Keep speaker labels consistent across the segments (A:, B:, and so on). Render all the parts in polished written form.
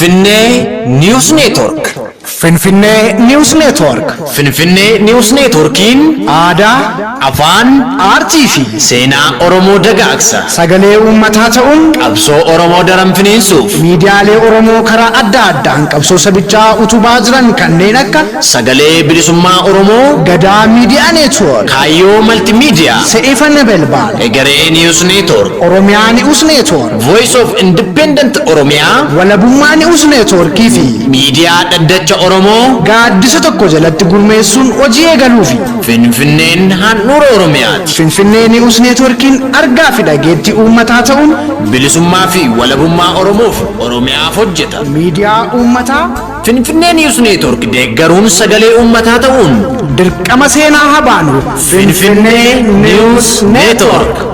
A: Finfinnee News Network.
B: Finfinnee News Network.
A: Finfinnee News Networkiin
B: aadaa,
A: afaan,
B: aartii fi
A: seenaa Oromoo dagaagsa.
B: sagalee uummataa ta'uun
A: Qabsoo Oromoo daran finiinsuuf
B: miidiyaalee Oromoo karaa adda addaan qabsoo sabichaa utubaa jiran kanneen akka
A: sagalee bilisummaa Oromoo,
B: Gadaa Miidiyaa Neetwoork,
A: Kaayyoo Maltiimiidiyaa,
B: Se'ifan Belbaal,
A: Egeree News Network,
B: Oromiyaa News Network,
A: Voice of Independent Oromiyaa,
B: Walabummaa News Networkii fi
A: miidiyaa dhaddacha Oromoo,
B: gaaddisa tokko jalatti gurmeessuun hojii eegaluufi
A: Finfinneen handhuura Oromiyaati.
B: Finfinnee News Networkiin argaa fi dhageettii uummataa ta'uun
A: Bilisummaa fi walabummaa Oromoof Oromiyaaf hojjeta.
B: miidiyaa uummataa
A: Finfinnee News Network deeggaruun sagalee uummataa ta'uun
B: dirqama seenaa habaanu
A: Finfinnee News Network.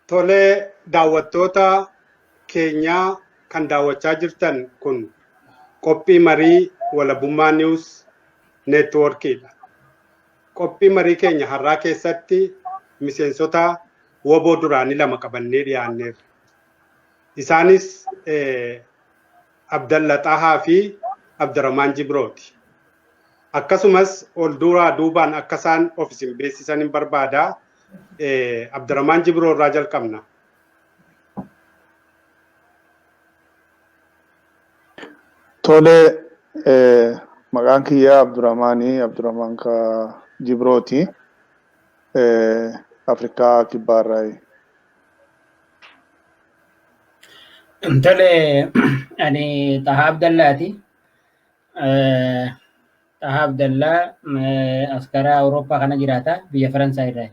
C: Tolee daawwattoota keenyaa kan daawwachaa jirtan kun qophii marii walabummaa news networkiidha. Qophii marii keenya har'aa keessatti miseensota WBO duraanii lama qabannee dhiyaanneerra. Isaanis Abdalla Xahaa fi Abdurrahmaan Jibrooti. Akkasumas ol duraa duubaan akka isaan of isin beeksisan hin barbaada. Abdurrahmaan Jibroo irraa jalqabna.
D: Tole maqaan kiyyaa Abdurrahmaan Jibrooti. Afrikaa kibbaarraa.
E: Tole ani Tahaa Abdallaati. Tahaa Abdallaa askara Awurooppaa kana jiraata biyya Faransaay irraa.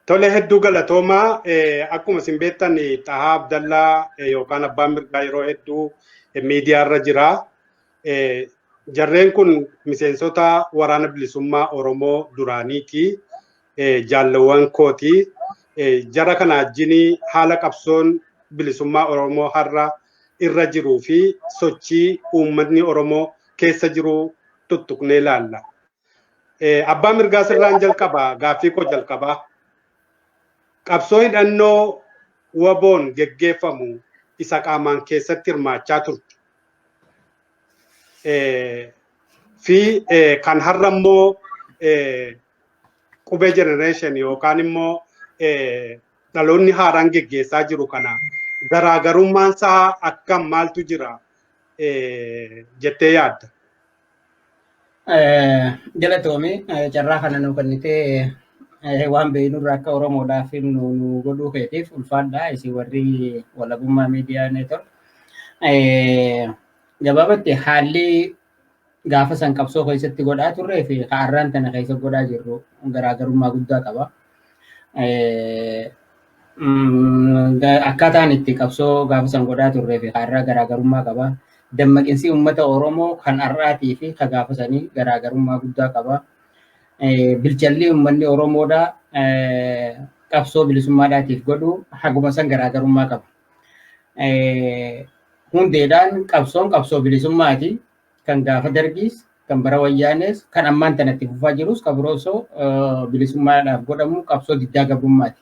C: Tole hedduu galatoomaa akkuma isin beektan Tahaa Abdallaa yookaan abbaan mirgaa yeroo hedduu miidiyaa irra jira. Jarreen kun miseensota waraana bilisummaa Oromoo duraaniiti. Jaalawwan kooti. Jara kana wajjin haala qabsoon bilisummaa Oromoo har'a irra jiruu fi sochii uummatni Oromoo keessa jiru tuttuqnee ilaalla. Abbaan mirgaa sirraan jalqaba gaaffii koo jalqaba. Qabsoo hidhannoo WBO'n geggeeffamu isa qaamaan keessatti hirmaachaa turte. Fi kan har'a immoo qubee generation yookaan immoo dhaloonni haaraan geggeessaa jiru kana garaagarummaan isaa akkam maaltu jira jettee yaadda?
E: Galatoomii carraa kana nu kennitee waan beeknurraa akka Oromoodhaaf nu godhuu keetiif ulfaadhaa isin warri walabummaa miidiyaa neetwork. Gabaabatti haalli gaafa san qabsoo keessatti godhaa turree fi har'aan tana keessa godhaa jirru garaagarummaa guddaa qaba. Akkaataan itti qabsoo gaafa san godhaa turree fi har'aa garaagarummaa qaba. Dammaqinsi uummata Oromoo kan har'aatii fi kan gaafa sanii garaagarummaa guddaa qaba. Bilchalli uummanni Oromoodhaa qabsoo bilisummaadhaatiif godhu haguma san garaagarummaa qaba. Hundeedhaan qabsoon qabsoo bilisummaati. Kan gaafa dargiis, kan bara wayyaanes, kan ammaan tanatti fufaa jirus qabsoo bilisummaadhaaf godhamu qabsoo diddaa gabrummaati.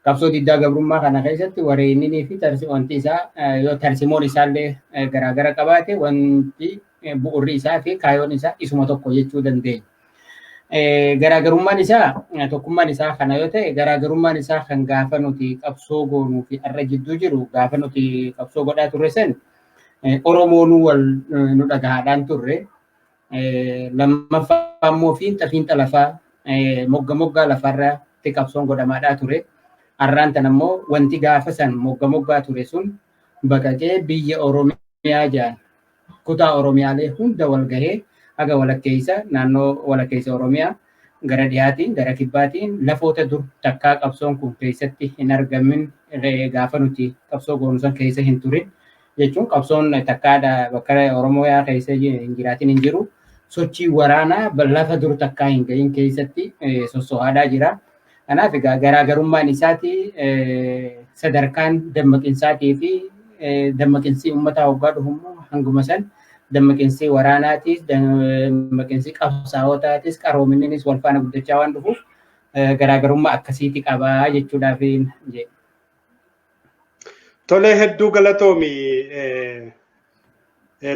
E: Qabsoo diddaa gabrummaa kana keessatti wareennii fi wanti isaa yoo tarsimoon isaallee garaagara qabaate wanti bu'urri isaa fi kaayoon isaa isuma tokko jechuu dandeenya. Garaagarummaan isaa tokkummaan isaa kana yoo ta'e garaagarummaan isaa kan gaafa nuti qabsoo goonuu fi har'a jidduu jiru gaafa nuti qabsoo godhaa turre san Oromoon wal nu dhagahaadhaan turre. Lammaffaa immoo fiinxa lafaa moggaa lafarratti qabsoon godhamaadhaa ture. Har'aan tan ammoo wanti gaafa san moggaa ture sun baqaqee biyya Oromiyaa jedhan kutaa Oromiyaalee hunda wal gahee haga walakkeessa naannoo walakkeessa Oromiyaa gara dhiyaatiin gara kibbaatiin lafoota dur takkaa qabsoon kun keessatti hin argamin gaafa nuti qabsoo goonu san keessa hin turin jechuun qabsoon takkaadha bakka Oromiyaa keessa hin jiraatin hin jiru sochii waraanaa lafa dur takkaa hin gahin keessatti sosso'aadhaa jira. Kanaaf egaa garaagarummaan isaati sadarkaan dammaqinsaatii fi dammaqinsi uummataa waggaa dhufu hanguma san dammaqinsi waraanaatis dammaqinsi qabsaa'otaatis qaroominnis wal faana guddachaa waan dhufuuf garaagarummaa akkasiiti qabaa jechuudhaaf jedhe.
C: Tole hedduu galatoomi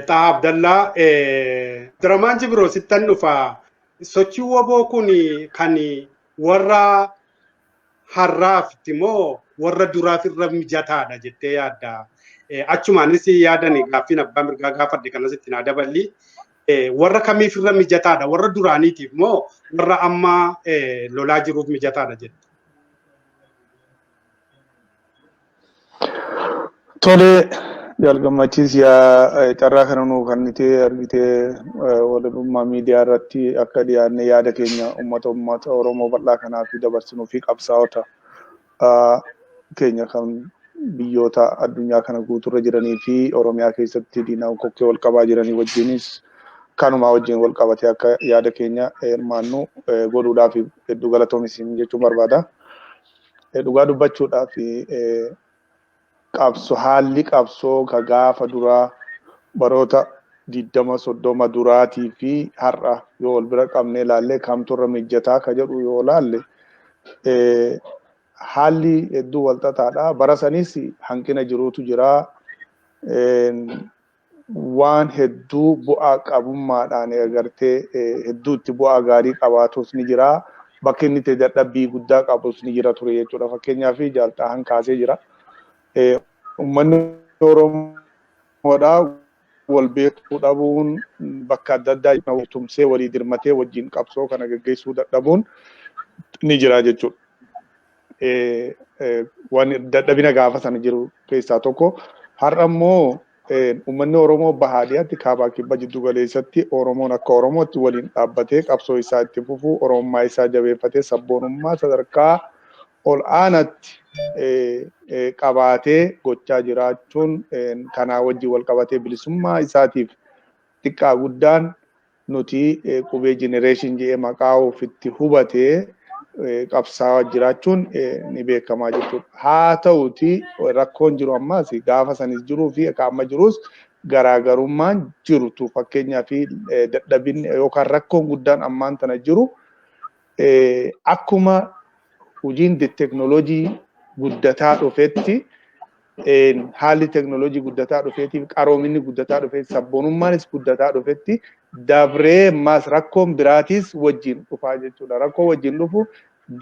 C: Tahaa Abdallaa. Abdurrahmaan Jibroo sittan dhufa. Sochii WBO kun kan warra har'aafti moo warra duraaf irra mijataadha jettee yaadda? Achumaanis yaadani gaaffiin abbaa mirgaa gaafadhe kanas ittiin daballi. Warra kamiif irra mijataadha? Warra duraaniitiif moo warra amma lolaa jiruuf mijataadha jette?
D: Tole jalqabmachiis yaa carraa kana nuu kennitee argitee walabummaa miidiyaa irratti akka dhiyaanne yaada keenya uummata Oromoo bal'aa kanaaf dabarsinuu fi qabsaa'ota keenya kan biyyoota addunyaa kana guuturra jiranii fi Oromiyaa keessatti diinaan kokkee wal qabaa jiranii wajjinis kanuma wajjin wal qabatee akka yaada keenya hirmaannu godhuudhaaf hedduu galatoomi jechuun barbaada. dhugaa dubbachuudhaaf qabsoo haalli qabsoo ka gaafa duraa baroota 20-30 duraatii fi har'a yoo wal bira qabnee ilaalle kamturra mijataa ka jedhu yoo ilaalle haalli hedduu wal xaxaadha. Bara sanis hanqina jiruutu jira. Waan hedduu bu'aa qabummaadhaan agartee hedduutti bu'aa gaarii qabaatus ni jira. Bakki inni itti dadhabbii guddaa qabus ni jira ture jechuudha. Fakkeenyaaf jaalxaan kaasee jira. Uummanni Oromoodhaa wal beekuu dhabuun bakka adda addaa tumsee walii dirmatee wajjin qabsoo kana gaggeessuu dadhabuun ni jira jechuudha. Waan dadhabina gaafa sana jiru keessaa tokko. Har'a immoo uummanni Oromoo bahaadhiyaatti kaabaa kibba jiddu galeessatti Oromoon akka Oromootti waliin dhaabbatee qabsoo isaa itti fufuu Oromummaa isaa jabeeffatee sabboonummaa sadarkaa ol aanaatti qabaatee gochaa jiraachuun kanaa wajjin wal qabatee bilisummaa isaatiif xiqqaa guddaan nuti qubee jenereeshin jedhee maqaa ofitti hubatee qabsaa jiraachuun ni beekamaa jechuudha. Haa ta'uti rakkoon jiru ammaas gaafa sanis jiruu fi akka amma jirus garaagarummaan jirutu fakkeenyaaf dadhabinni yookaan rakkoon guddaan ammaan tana jiru akkuma hojiin teknooloojii guddataa dhufetti haalli teknooloojii guddataa dhufeetiif qaroominni guddataa dhufetti sabboonummaanis guddataa dhufetti dabree maas rakkoon biraatis wajjin dhufaa jechuudha. Rakkoo wajjin dhufu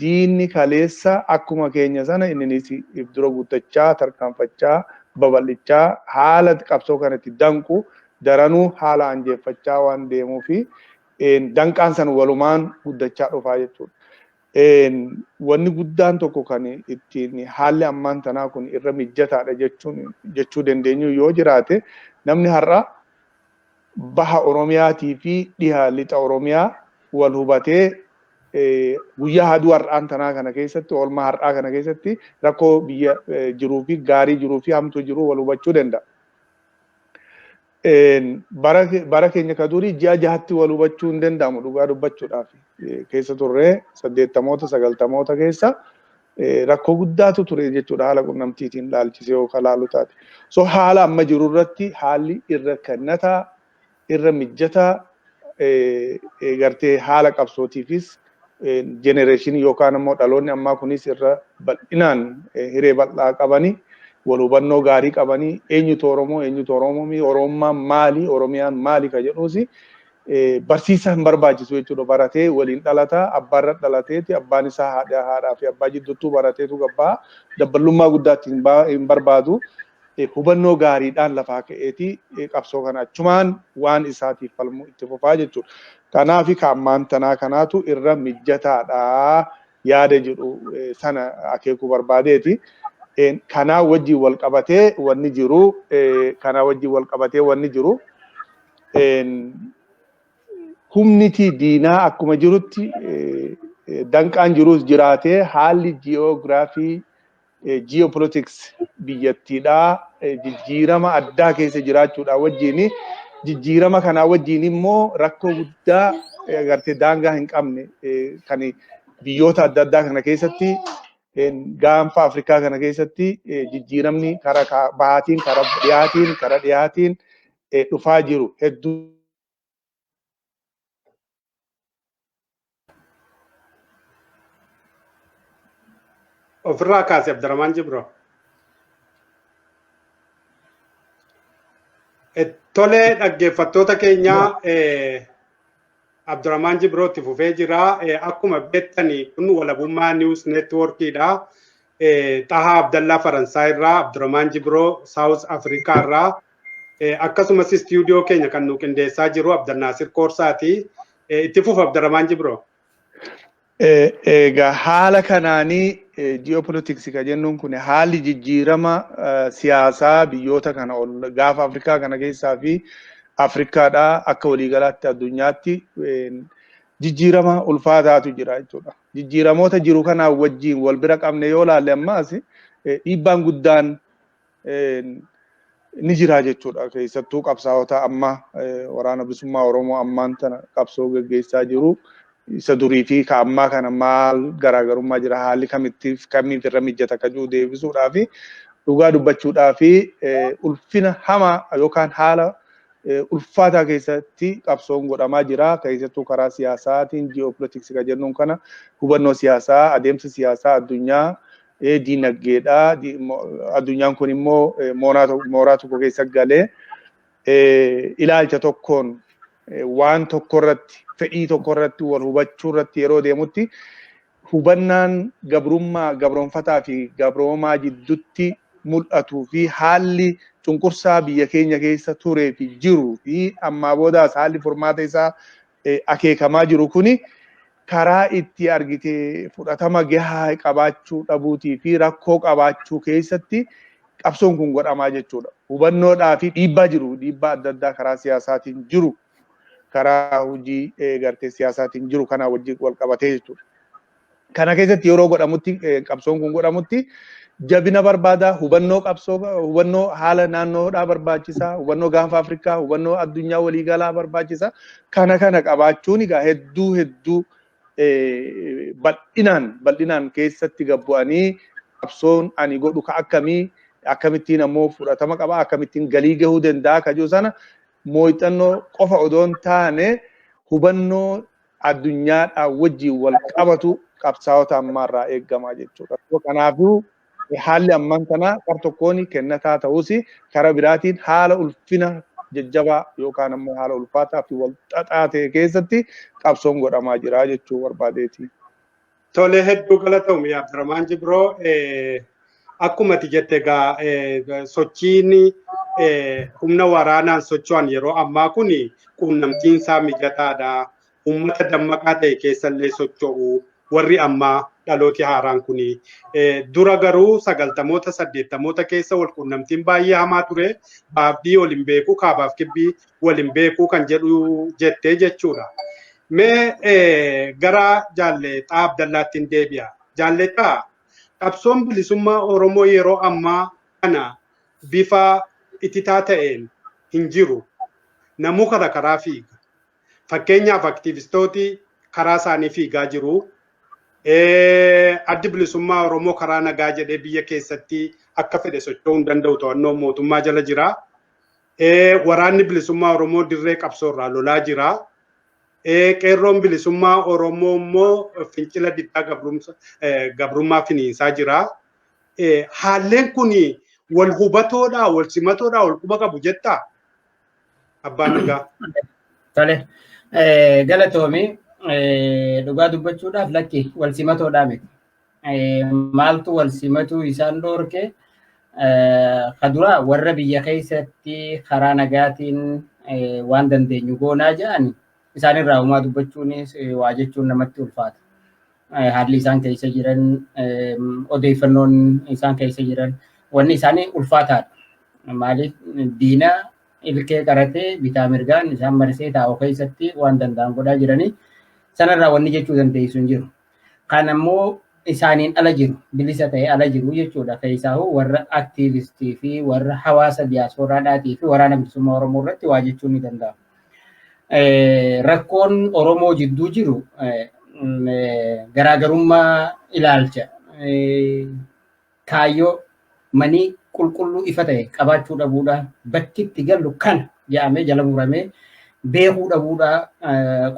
D: diinni kaleessa akkuma keenya sana innis dura guddachaa tarkaanfachaa babal'ichaa haala qabsoo kanatti danqu daranuu haala anjeeffachaa waan deemuu fi danqaan san walumaan guddachaa dhufaa jechuudha. Wanni guddaan tokko kan ittiin haalli ammaan tanaa kun irra mijataadha jechuu dandeenyu yoo jiraate namni har'a baha Oromiyaatii fi dhiha lixa Oromiyaa wal hubatee guyyaa haduu har'aan tanaa kana keessatti oolmaa har'aa kana keessatti rakkoo biyya jiruu fi gaarii jiruu fi hamtuu jiruu wal hubachuu danda'a. Bara keenya ka durii ji'a jahatti wal hubachuu hin danda'amu dhugaa dubbachuudhaaf keessa turree 80moota 90moota keessa rakkoo guddaatu ture jechuudha haala qunnamtiitiin laalchisee yookaan laalu taate. So haala amma jiru irratti haalli irra kennataa irra mijataa gartee haala qabsootiifis jenereeshinii yookaan immoo dhaloonni ammaa kunis irra bal'inaan hiree bal'aa qabanii wal hubannoo gaarii qabanii eenyutu Oromoo Oromummaan maali Oromiyaan maali ka jedhuusi barsiisa hin barbaachisu jechuudha. Baratee waliin dhalataa abbaarra dhalateeti abbaan isaa haadhaa fi abbaa jidduttuu barateetu gabbaa dabballummaa guddaatti hin barbaadu. Hubannoo gaariidhaan lafaa ka'eeti qabsoo kana achumaan waan isaatiif falmu itti fufaa jechuudha. Kanaaf ammaan tanaa kanaatu irra mijataadha yaada jedhu sana akeekuu barbaadeeti. Kanaa wajjin wal qabatee wanni jiru humniti diinaa akkuma jirutti danqaan jirus jiraatee haalli ji'oogiraafii geopolitics biyyattiidhaa jijjiirama addaa keessa jiraachuudha wajjin jijjiirama kanaa wajjin immoo rakkoo guddaa agartee daangaa hin qabne kan biyyoota adda addaa kana keessatti gaanfa Afrikaa kana keessatti jijjiiramni karaa bahaatiin karaa dhiyaatiin dhufaa jiru hedduu.
C: Ofirraa kaase Abdurrahman Jibroo. Tolee dhaggeeffattoota keenya Abdurrahman Jibroo itti fufee jira. Akkuma beektanii kun Walabummaa News Networkidha. Tahaa Abdallaa Faransaay irraa Abdurrahman Jibroo South Africa irraa akkasumas istiidiyoo keenya kan nu qindeessaa jiru Abdannaasir Koorsaati. Itti fufa Abdurrahman Jibroo.
D: Egaa haala kanaanii geopolitics ka jennuun kun haalli jijjiirama siyaasaa biyyoota kana gaafa Afrikaa kana keessaa fi Afrikaadhaa akka waliigalaatti addunyaatti jijjiirama ulfaataatu jira jechuudha. Jijjiiramoota jiru kanaa wajjin wal bira qabne yoo laalle ammaas dhiibbaan guddaan ni jira jechuudha. Keessattuu qabsaa'ota amma waraana bilisummaa Oromoo ammaan tana qabsoo gaggeessaa jiru. isa durii fi ka ammaa kana maal garaagarummaa jira haalli kamiif irra mijjata ka jiru deebisuudhaa fi dhugaa dubbachuudhaa fi ulfina hamaa yookaan haala ulfaataa keessatti qabsoon godhamaa jira. Keessattuu karaa siyaasaatiin ji'oopolitiksii kan jennuun kana hubannoo siyaasaa adeemsa siyaasaa addunyaa diinagdeedha. Addunyaan kun immoo mooraa tokko keessa galee ilaalcha tokkoon waan tokko irratti fedhii tokko irratti wal hubachuu irratti yeroo deemutti hubannaan gabroonfataa fi gabroomaa jidduutti mul'atuu fi haalli cunqursaa biyya keenya keessa turee fi jiru fi ammaa boodaas haalli furmaata isaa akeekamaa jiru kuni karaa itti argitee fudhatama gahaa qabaachuu dhabuutii fi rakkoo qabaachuu keessatti qabsoon kun godhamaa jechuudha. Hubannoodhaa fi dhiibbaa jiru, dhiibbaa adda addaa karaa siyaasaatiin jiru, karaa hojii gartee siyaasaatiin jiru kana wajjin wal qabatee jechuudha. Kana keessatti yeroo godhamutti qabsoon kun godhamutti jabina barbaada, hubannoo haala naannoodhaa barbaachisa, hubannoo gaanfa Afrikaa, hubannoo addunyaa waliigalaa barbaachisa. Kana qabaachuun egaa hedduu bal'inaan keessatti gabbu'anii qabsoon ani godhu ka akkamittiin ammoo fudhatama qaba, akkamittiin galii gahuu danda'a ka jiru sana mooxannoo qofa odoon taane hubannoo addunyaadhaa wajjin wal qabatu qabsaa'ota ammaarraa eeggamaa jechuudha. Kanaafuu haalli amman kana kar tokkoon kennataa ta'us karaa biraatiin haala ulfina jajjabaa yookaan ammoo haala ulfaataa fi wal xaxaa ta'e keessatti qabsoon godhamaa jira jechuu barbaadeeti.
C: Tole hedduu galatoomii Abdurrahmaan Jibroo akkuma ati jette egaa sochiin humna waraanaan socho'an yeroo ammaa kun quunnamtiin isaa mijataadha. Uummata dammaqaa ta'e keessallee socho'u warri ammaa dhalooti haaraan kun dura garuu 90moota 80moota keessa wal quunnamtiin baay'ee hamaa ture. Baabbii waliin beekuu kaabaaf kibbii waliin beekuu kan jedhu jettee jechuudha. Mee gara Jaalleexaa Abdallaattiin deebi'a. Jaalleexaa qabsoon bilisummaa Oromoo yeroo ammaa kana bifa ititaa ta'een hin jiru. Namuu karaa fiiga. Fakkeenyaaf aktiivistooti karaa isaanii fiigaa jiru. Addi bilisummaa Oromoo karaa nagaa jedhee biyya keessatti akka fedhe socho'uu hin danda'u to'annoo mootummaa jala jira. Waraanni bilisummaa Oromoo dirree qabsoorraa lolaa jira. Qeerroon bilisummaa Oromoo immoo fincila diddaa gabrummaa finiinsaa jira. Haalleen kun wal hubatoodhaa, wal simatoodhaa, wal quba qabu jettaa? Abbaan nagaa.
E: Tole. Galatoomii dhugaa dubbachuudhaaf lakki wal simatoodhaa miti. Maaltu wal simatuu isaan dhoorke kadura warra biyya keessatti karaa nagaatiin waan dandeenyu goonaa jedhan isaanirraa uumaa dubbachuunis waa jechuun namatti ulfaata. Haalli isaan keessa jiran, odeeffannoon isaan keessa jiran, wanni isaanii ulfaataadha. Maaliif diina ilkee qaratee bitaa mirgaan isaan marsee taa'u keessatti waan danda'an godhaa jiranii sanarraa wanni jechuu dandeessu hin jiru. Kan ammoo isaaniin ala jiru, bilisa ta'ee ala jiru jechuudha. Keessaahu warra aktiivistii fi warra hawaasa diyaaspooraadhaatii fi waraana bilisummaa Oromoo irratti waa jechuun ni danda'ama. Rakkoon Oromoo jidduu jiru garaagarummaa ilaalcha kaayyoo manii qulqulluu ifa ta'e qabaachuu dhabuudha. Bakki itti gallu kana jedhamee jala muramee beekuu dhabuudha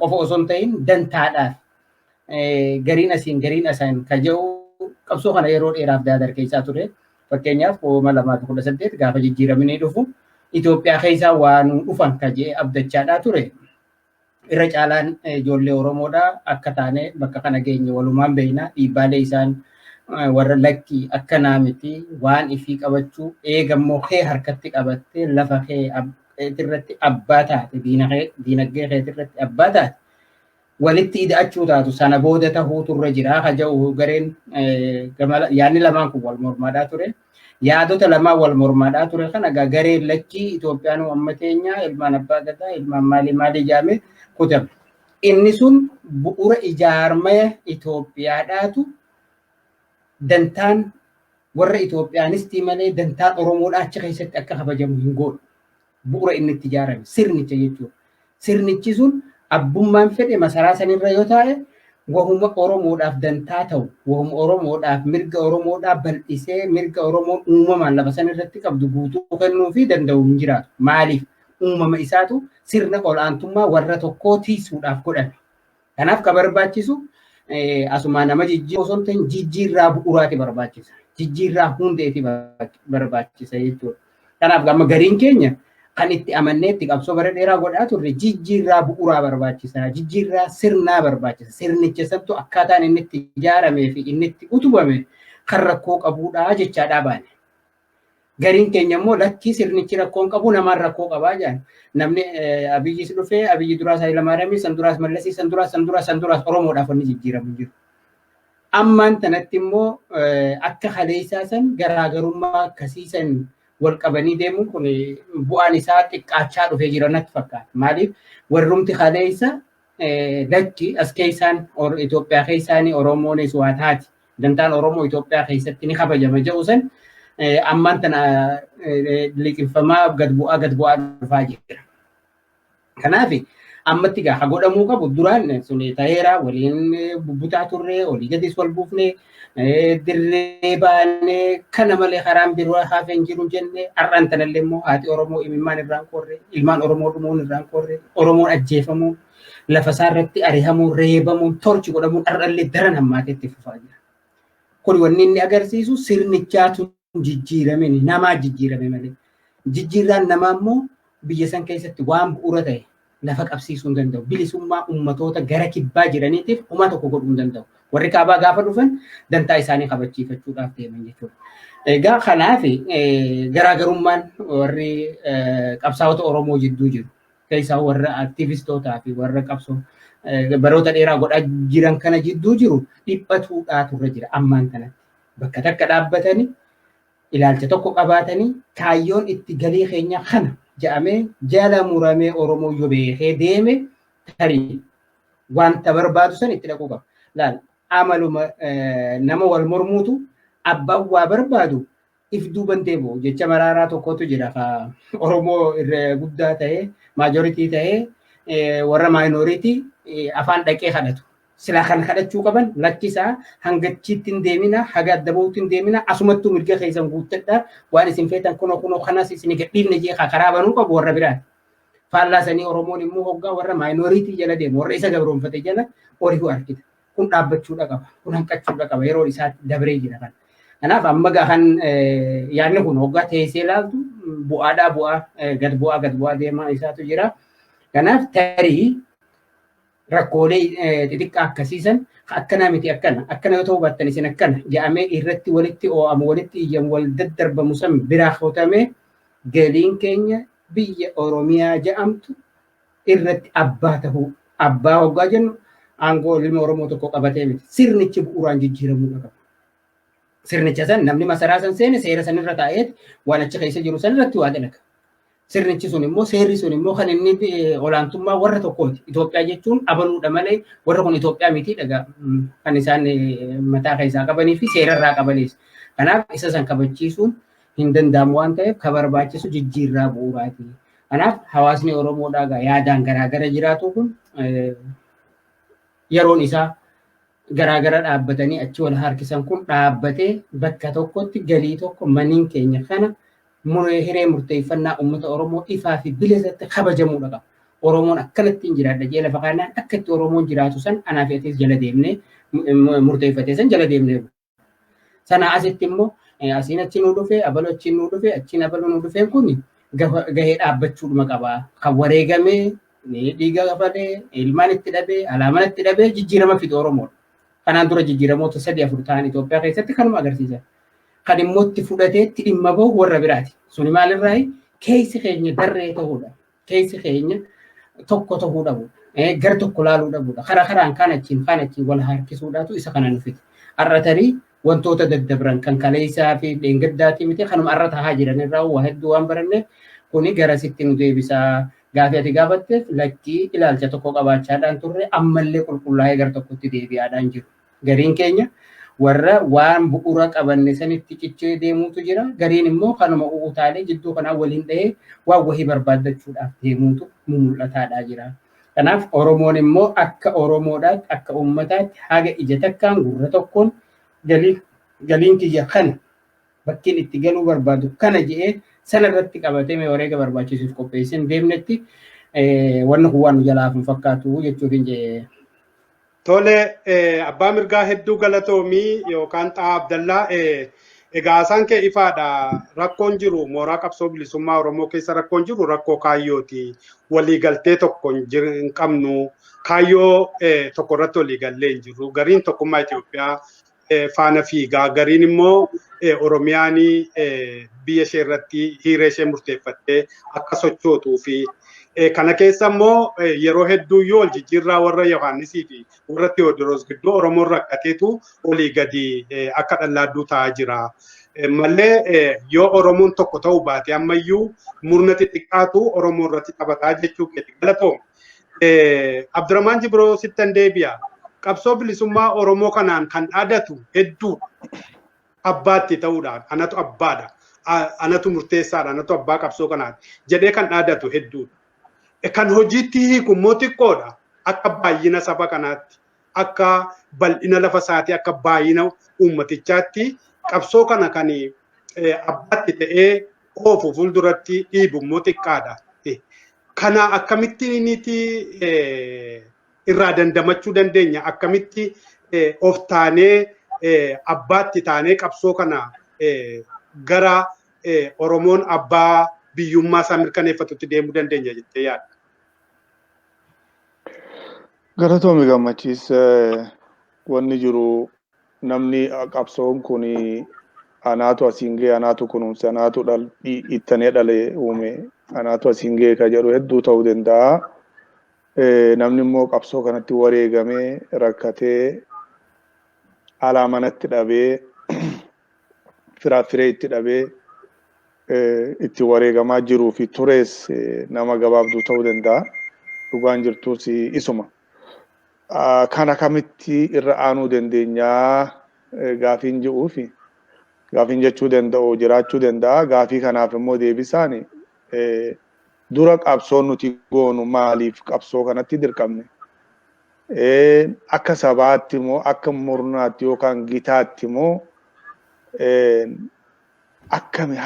E: qofa osoo hin ta'in dantaadhaaf gariin asiin gariin asaan ka jedhu qabsoo kana yeroo dheeraaf daadar keessaa ture. Fakkeenyaaf 2018 gaafa jijjiiramni dhufu Itoophiyaa keessaa waan dhufan ka jedhee abdachaadhaa ture. Irra caalaan ijoollee Oromoodhaa akka taane bakka kana geenye walumaan beekna. Dhiibbaalee isaan warra lakkii akka naamiti waan ifii qabachuu eegammoo kee harkatti qabattee lafa kee irratti abbaa taate diinagdee kee irratti abbaa taate walitti ida'achuu taatu sana booda tahuu turre jira ka jedhu gareen yaadni lamaan kun wal mormaadhaa ture. Yaadota lamaan wal mormaadhaa ture kana gareen lakkii Itoophiyaan amma teenya ilmaan abbaa gadaa ilmaan maalii jaame kutame. Inni sun bu'uura ijaarmaya Itoophiyaadhaatu dantaan warra Itoophiyaanistii malee dantaan Oromoodhaa achi keessatti akka kabajamu hin godhu. Bu'uura inni itti ijaarame sirnicha jechuudha. Sirnichi sun abbummaan fedhe masaraa sanirra yoo taa'e wahuma Oromoodhaaf dantaa ta'u wahuma Oromoodhaaf mirga Oromoodhaaf bal'isee mirga Oromoon uumamaan lafa sanirratti qabdu guutuu kennuu fi danda'u hin jiraatu. Maaliif uumama isaatu sirna olaantummaa warra tokkoo tiisuudhaaf godhame. Kanaaf ka barbaachisu asuma nama jijjiiruu osoo hin ta'in jijjiirraa bu'uuraati barbaachisa. Jijjiirraa hundeeti barbaachisa jechuudha. Kanaaf amma gariin keenya kan itti amannee itti qabsoo bara dheeraa godhaa turre jijjiirraa bu'uuraa barbaachisa. Jijjiirraa sirnaa barbaachisa. Sirnicha santu akkaataan inni itti ijaaramee fi inni itti utubame kan rakkoo qabuudha jechaadhaa baane. Gariin keenya immoo lakkii sirnichi rakkoon qabu namaan rakkoo qabaa jedhan. Namni Abiyyis dhufee Abiyyi duraas Hayilamaariyaamii san duraas Mallasii san duraas Oromoodhaaf wanni jijjiiramu jiru. Ammaan tanatti immoo akka haleessaa san garaagarummaa akkasii san wal qabanii deemuun kun bu'aan isaa xiqqaachaa dhufee jira natti fakkaata. Maaliif warrumti haleessa lakki as keessaan Itoophiyaa keessaanii Oromoonis waa taati. Dantaan Oromoo Itoophiyaa keessatti ni kabajama jedhu san ammaan tana liqinfamaa gad bu'aa dhufaa jira. Kanaaf ammatti gaa godhamuu qabu duraan sun ta'eera waliin bubbutaa turre olii gadis wal buufne dirree baanee kana malee haraan biroo hafeen jiru jenne har'aan tanallee immoo haati Oromoo imimmaan irraan korre ilmaan Oromoo dhumuun irraan korre Oromoon ajjeefamuu lafa isaarratti ari'amuu reebamuu torchi godhamuun har'allee daran hammaateetti fufaa jira. Kun wanni inni agarsiisu sirnichaatu jijjiirame namaa jijjiirame malee jijjiirraan namaa immoo biyya san keessatti waan bu'uura ta'e lafa qabsiisuu hin danda'u. Bilisummaa ummatoota gara kibbaa jiraniitiif homaa tokko godhuu hin danda'u. Warri kaabaa gaafa dhufan dantaa isaanii kabachiifachuudhaaf deeman jechuudha. Egaa kanaaf garaagarummaan warri qabsaa'ota Oromoo jidduu jiru. Keessaa warra aktiivistootaa fi warra qabsoo baroota dheeraa godhaa jiran kana jidduu jiru dhiphatuudhaa turre jira ammaan kanatti. Bakka takka dhaabbatanii ilaalcha tokko qabaatanii kaayyoon itti galii keenya kana jedhamee jala muramee Oromoo yoo beekee deeme tarii wanta barbaadu san itti dhaquu qaba. Laal amaluma nama wal mormuutu abbaan waa barbaadu if duuban deemu jecha maraaraa tokkotu jira. Oromoo irra guddaa ta'ee maajoritii ta'ee warra maayinooritii afaan dhaqee kadhatu. Silaa kan kadhachuu qaban lakkisaa hangachiitti hin deemina haga adda bahuutti hin deemina asumattuu mirga keessan guuttadha waan isin feetan kunoo kanas isin gadhiifne jee karaa banuu qabu warra biraati. Faallaasanii Oromoon immoo hoggaa warra maayinooritii jala deemu warra isa gabroonfate jala horii argita. Kun dhaabbachuudha qaba kun hanqachuudha qaba yeroo isaatti dabree jira kan. Kanaaf amma gahan yaadni kun hoggaa teessee ilaaltu bu'aadhaa gad bu'aa deemaa isaatu jira. Kanaaf tarii rakkoolee xixiqqaa akkasiisan akkana miti akkana yoo ta'u baattan isin akkana jedhamee irratti walitti oo'amu walitti iyyamu wal daddarbamu san biraa hotamee galiin keenya biyya Oromiyaa jedhamtu irratti abbaa ta'uu abbaa hoggaa jennu aangoo ilma Oromoo tokko qabatee miti sirnichi bu'uuraan jijjiiramuu qaba. Sirnicha san namni masaraa san seene seera sanirra taa'eet waan achi keessa jiru sanirratti waa dalaga. Sirnichi sun immoo seerri sun immoo kan inni olaantummaa warra tokkooti. Itoophiyaa jechuun abaluudha malee warra kun Itoophiyaa miti dhagaa kan isaan mataa keessaa qabanii fi seerarraa qabanis. Kanaaf isa san kabachiisuun hin danda'amu waan ta'eef ka barbaachisu jijjiirraa bu'uuraati. Kanaaf hawaasni Oromoodhaa yaadaan garaagara jiraatu kun yeroon isaa garaagara dhaabbatanii achi wal harkisan kun dhaabbatee bakka tokkotti galii tokko maniin keenya kana hiree murteeffannaa uummata Oromoo ifaa fi bilisatti kabajamuudha qaba. Oromoon akkanatti hin jiraadha jee lafa kanaan akkatti Oromoon jiraatu san anaa fi atis jala deemnee murteeffatee san jala deemnee. Sana asitti immoo asiin achi nuu dhufee abaloo achi nuu dhufee achiin abaloo nuu dhufeen kun gahee dhaabbachuudhuma qaba. Kan wareegamee dhiiga gafalee ilmaan itti dhabee alaamaan itti dhabee jijjiirama fide Oromoodha. Kanaan dura jijjiiramoota 3-4 ta'an Itoophiyaa keessatti kanuma agarsiisa. Kan immoo itti fudhatee itti dhimma bahu warra biraati. Suni maalirraa keessi keenya darree ta'uudha. Keessi keenya tokko ta'uu dhabuudha. Gar tokko laaluu dhabuudha. Karaan kaan achiin wal harkisuudhaatu isa kana nufite. Arratanii wantoota daddabran kan kaleessaa fi dheengaddaatii miti kanuma arra tahaa jiran irraa waa hedduu waan baranneef kuni garasitti nu deebisaa. Gaafi ati gaafatteef lakkii ilaalcha tokko qabaachaadhaan turre ammallee qulqullaa'ee gar tokkotti deebi'aadhaan jiru. Gariin keenya warra waan bu'uura qabanne sanitti cichee deemuutu jira. Gariin immoo kanuma utaalee jidduu kanaan waliin dhahee waan wahii barbaaddachuudhaaf deemuutu mul'ataadhaa jira. Kanaaf Oromoon immoo akka Oromoodhaatti akka uummataatti haga ija takkaan gurra tokkoon galiin kiyya kana bakkiin itti galuu barbaadu kana jedhee sana irratti qabatee wareega barbaachisuuf qopheessin deemnetti wanni kun waan nu jalaa hin fakkaatu jechuun jee.
C: Tole abbaa mirgaa hedduu galatoomii yookaan Xaa Abdallaa egaa isaan kee ifaadha rakkoon jiru mooraa qabsoo bilisummaa Oromoo keessa rakkoon jiru rakkoo kaayyooti waliigaltee tokko hin qabnu kaayyoo tokko irratti waliigallee hin jiru gariin tokkummaa Itoophiyaa faana fiigaa gariin immoo Oromiyaan biyya ishee irratti hiiree ishee murteeffattee akka sochootuu fi kana keessa immoo yeroo hedduu yoo wal jijjiirraa warra Yohaannisii fi warra Tewoodiroos gidduu Oromoon rakkateetu olii gadi akka dhallaadduu ta'aa jira. Malee yoo Oromoon tokko ta'uu baate ammayyuu murna xixiqqaatu Oromoo irratti taphataa jechuu keeti galatoom. Abdurrahmaan Jibroo sittan deebi'a. Qabsoo bilisummaa Oromoo kanaan kan dhaadatu hedduu abbaatti ta'uudhaan anatu abbaadha. Anatu murteessaadha. Anatu abbaa qabsoo kanaati jedhee kan dhaadatu hedduudha. Kan hojiitti hiiku immoo xiqqoodha. Akka baay'ina saba kanaatti, akka bal'ina lafa isaatii, akka baay'ina uummatichaatti qabsoo kana kan abbaatti ta'ee oofu fuulduratti dhiibu immoo xiqqaadha. Kana akkamitti irraa dandamachuu dandeenya? Akkamitti of taanee abbaatti taanee qabsoo kana gara Oromoon abbaa biyyummaa isaa mirkaneeffatutti deemuu dandeenya jettee yaadda?
D: Galatoomi gammachiis wanni jiru namni qabsoon kun anaatu asiin ga'e anaatu kunuunse anaatu ittanii dhale uume anaatu asiin ga'e ka jedhu hedduu ta'uu danda'a. Namni immoo qabsoo kanatti wareegamee rakkatee alaa manatti dhabee firee itti dhabee itti wareegamaa jiruu fi turees nama gabaabduu ta'uu danda'a. Dhugaan jirtus isuma. Kana kamitti irra aanuu dandeenyaa gaafiin ji'uu fi gaafiin jechuu danda'u jiraachuu danda'a. Gaafii kanaaf immoo deebisaan dura qabsoon nuti goonu maaliif qabsoo kanatti dirqamne? Akka sabaatti immoo akka murnaatti yookaan gitaatti immoo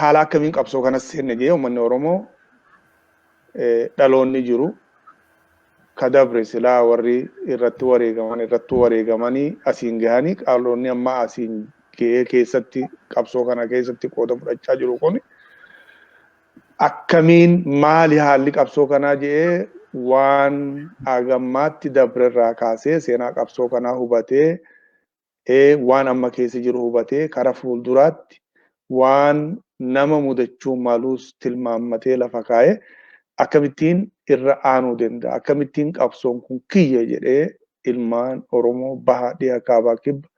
D: haala akkamiin qabsoo kanas seenne jee uummanni Oromoo dhaloonni jiru kadabre silaa warri irratti wareegamanii asiin gahanii dhaloonni amma asiin gahee keessatti qabsoo kana keessatti qooda fudhachaa jiru kun akkamiin maali haalli qabsoo kanaa jee waan agammaatti dabrerraa kaasee seenaa qabsoo kanaa hubatee waan amma keessa jiru hubatee kara fuulduraatti waan nama mudachuu malus tilmaammatee lafa kaa'ee akkamittiin irra aanuu danda'a akkamittiin qabsoon kun kiyya jedhee ilmaan Oromoo bahaa dhiyaa kaabaa kibba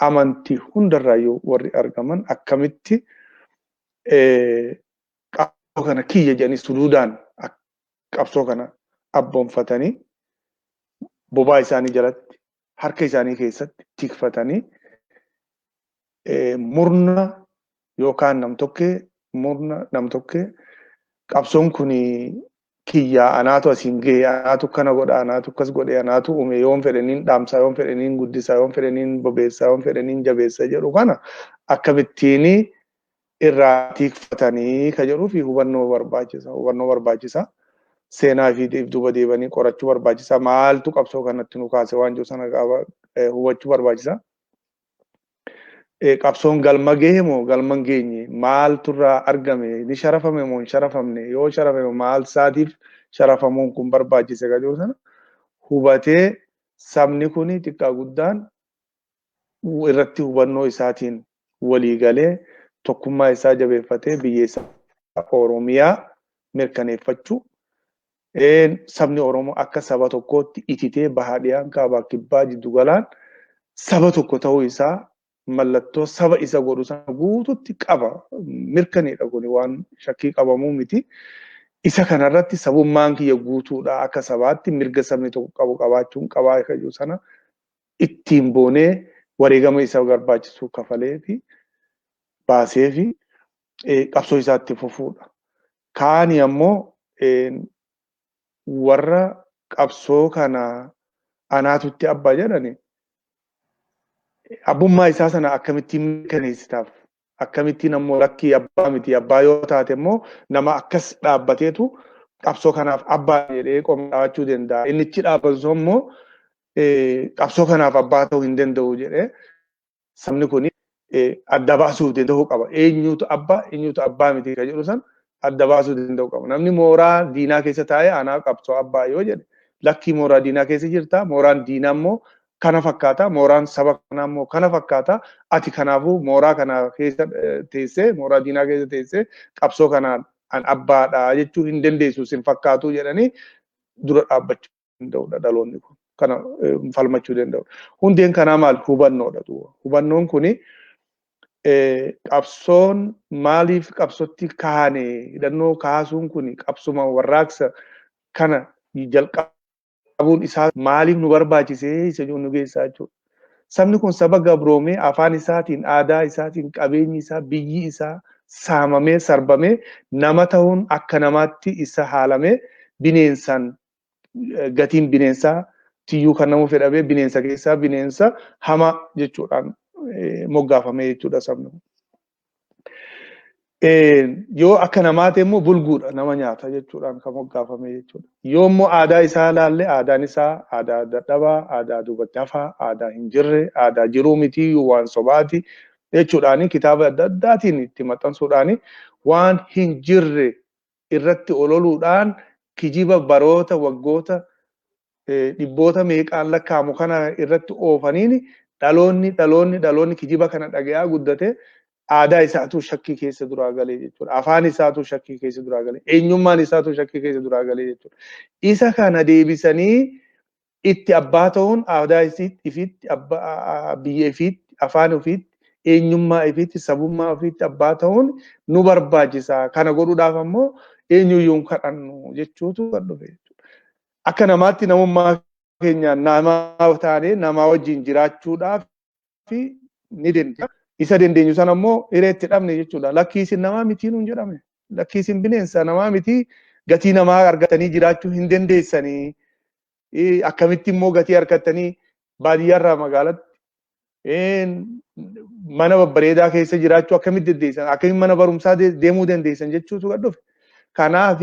D: amantii hundarraayyuu warri argaman akkamitti qabsoo kana kiyya jedhanii suluudaan qabsoo kana abboonfatanii bobaa isaanii jalatti harka isaanii keessatti tikfatanii murna yookaan nam-tokkee qabsoon kun kiyyaa anaatu asiin gahee anaatu kana godha anaatu akkas godhe anaatu uume yoon fedhaniin dhaamsaa yoon fedhaniin guddisaa yoon fedhaniin bobeessaa yoon fedhaniin jabeessaa jedhu kana akkamittiin irraa tikfatanii ka jedhuu fi hubannoo barbaachisa. Seenaa fi duuba deebanii qorachuu barbaachisa. Maaltu qabsoo kanatti nu kaase waan jiru sana hubachuu barbaachisa. Qabsoon galma gahe moo galma hin geenye maaltu irraa argame ni sharafame moo hin sharafamne yoo sharafame maal isaatiif sharafamuun kun barbaachise ka jiru sana hubatee sabni kun xiqqaa guddaan irratti hubannoo isaatiin walii galee tokkummaa isaa jabeeffatee biyya isaa Oromiyaa mirkaneeffachuu sabni Oromoo akka saba tokkootti ititee bahaa dhiyaan kaabaa kibbaa jiddu galaan saba tokko ta'uu isaa mallattoo saba isa godhu sana guututti qaba mirkaneedha kun waan shakkii qabamuu miti. Isa kanarratti sabummaan kiyya guutuudha akka sabaatti mirga sabni tokko qabu qabaachuun qabaa jiru sana ittiin boonee wareegama isa barbaachisu kafalee fi baasee fi qabsoo isaatti fufuudha. Kaani ammoo warra qabsoo kana anaatutti abbaa jedhani abbummaa isaa sana akkamittiin mirkaneessitaaf akkamittiin ammoo lakkii abbaa miti abbaa yoo taate immoo nama akkas dhaabbateetu qabsoo kanaaf abbaa jedhee qoma dhaabachuu danda'a. Innichi dhaabbatu immoo qabsoo kanaaf abbaa ta'uu hin danda'u jedhee sabni kun adda baasuu danda'uu qaba. Eenyutu abbaa miti kan jedhu san adda baasuu danda'uu qaba. Namni mooraa diinaa keessa taa'ee anaa qabsoo abbaa yoo jedhe lakkii mooraa diinaa keessa jirta. Mooraan diinaa immoo kana fakkaata. Mooraan saba kanaa immoo kana fakkaata. Ati kanaafuu mooraa kana keessa teessee mooraa diinaa keessa teessee qabsoo kanaan an abbaadha jechuu hin dandeessu sin fakkaatu jedhanii dura dhaabbachuu danda'udha dhaloonni kun. Kana falmachuu danda'u. Hundeen kanaa maal hubannoodha. Hubannoon kuni qabsoon maaliif qabsotti kaane hidhannoo kaasuun kuni qabsuma warraaqsa kana jalqabuun isaa maaliif nu barbaachisee isa nu geessaa jechuudha. Sabni kun saba gabroomee afaan isaatiin aadaa isaatiin qabeenyi isaa biyyi isaa saamamee sarbamee nama ta'uun akka namaatti isa haalamee bineensaan gatiin bineensaa tiyyuu kan namu fedhamee bineensa keessaa bineensa hama jechuudhaan moggaafamee jechuudha sabni kun. Yoo akka namaati immoo bulguudha nama nyaata jechuudhaan kan moggaafamee jechuudha. Yoo immoo aadaa isaa ilaalle aadaan isaa aadaa dadhabaa, aadaa duubatti hafaa, aadaa hin jirre, aadaa jiruu miti waan sobaati jechuudhaan kitaaba adda addaatiin itti maxxansuudhaan waan hin jirre irratti ololuudhaan kijiba baroota waggoota dhibboota meeqaan lakkaa'amu kana irratti oofaniin dhaloonni kijiba kana dhaga'aa guddate aadaa isaatu shakkii keessa duraa galee jechuudha. Afaan isaatu shakkii keessa duraa galee, eenyummaan isaatu shakkii keessa duraa galee jechuudha. Isa kana deebisanii itti abbaa ta'uun aadaa ifiitti, biyya ifiitti, afaan ifiitti, eenyummaa ifiitti, sabummaa ifiitti abbaa ta'uun nu barbaachisa. Kana godhuudhaaf ammoo eenyuyyuu kadhannu jechuutu kan dhufe jechuudha. Akka namaatti namummaa keenya namaa taanee namaa wajjin jiraachuudhaaf ni dandeenya. Isa dandeenyu sana immoo hireetti dhabne jechuudha. Lakkii isin namaa miti nuun jedhame. Lakkii isin bineensa namaa miti gatii namaa argatanii jiraachuu hin dandeessanii. Akkamitti immoo gatii argattanii baadiyyaarraa magaalatti mana babbareedaa keessa jiraachuu akkamitti dandeessan? Akkamitti mana barumsaa deemuu dandeessan jechuutu kan dhufe. Kanaaf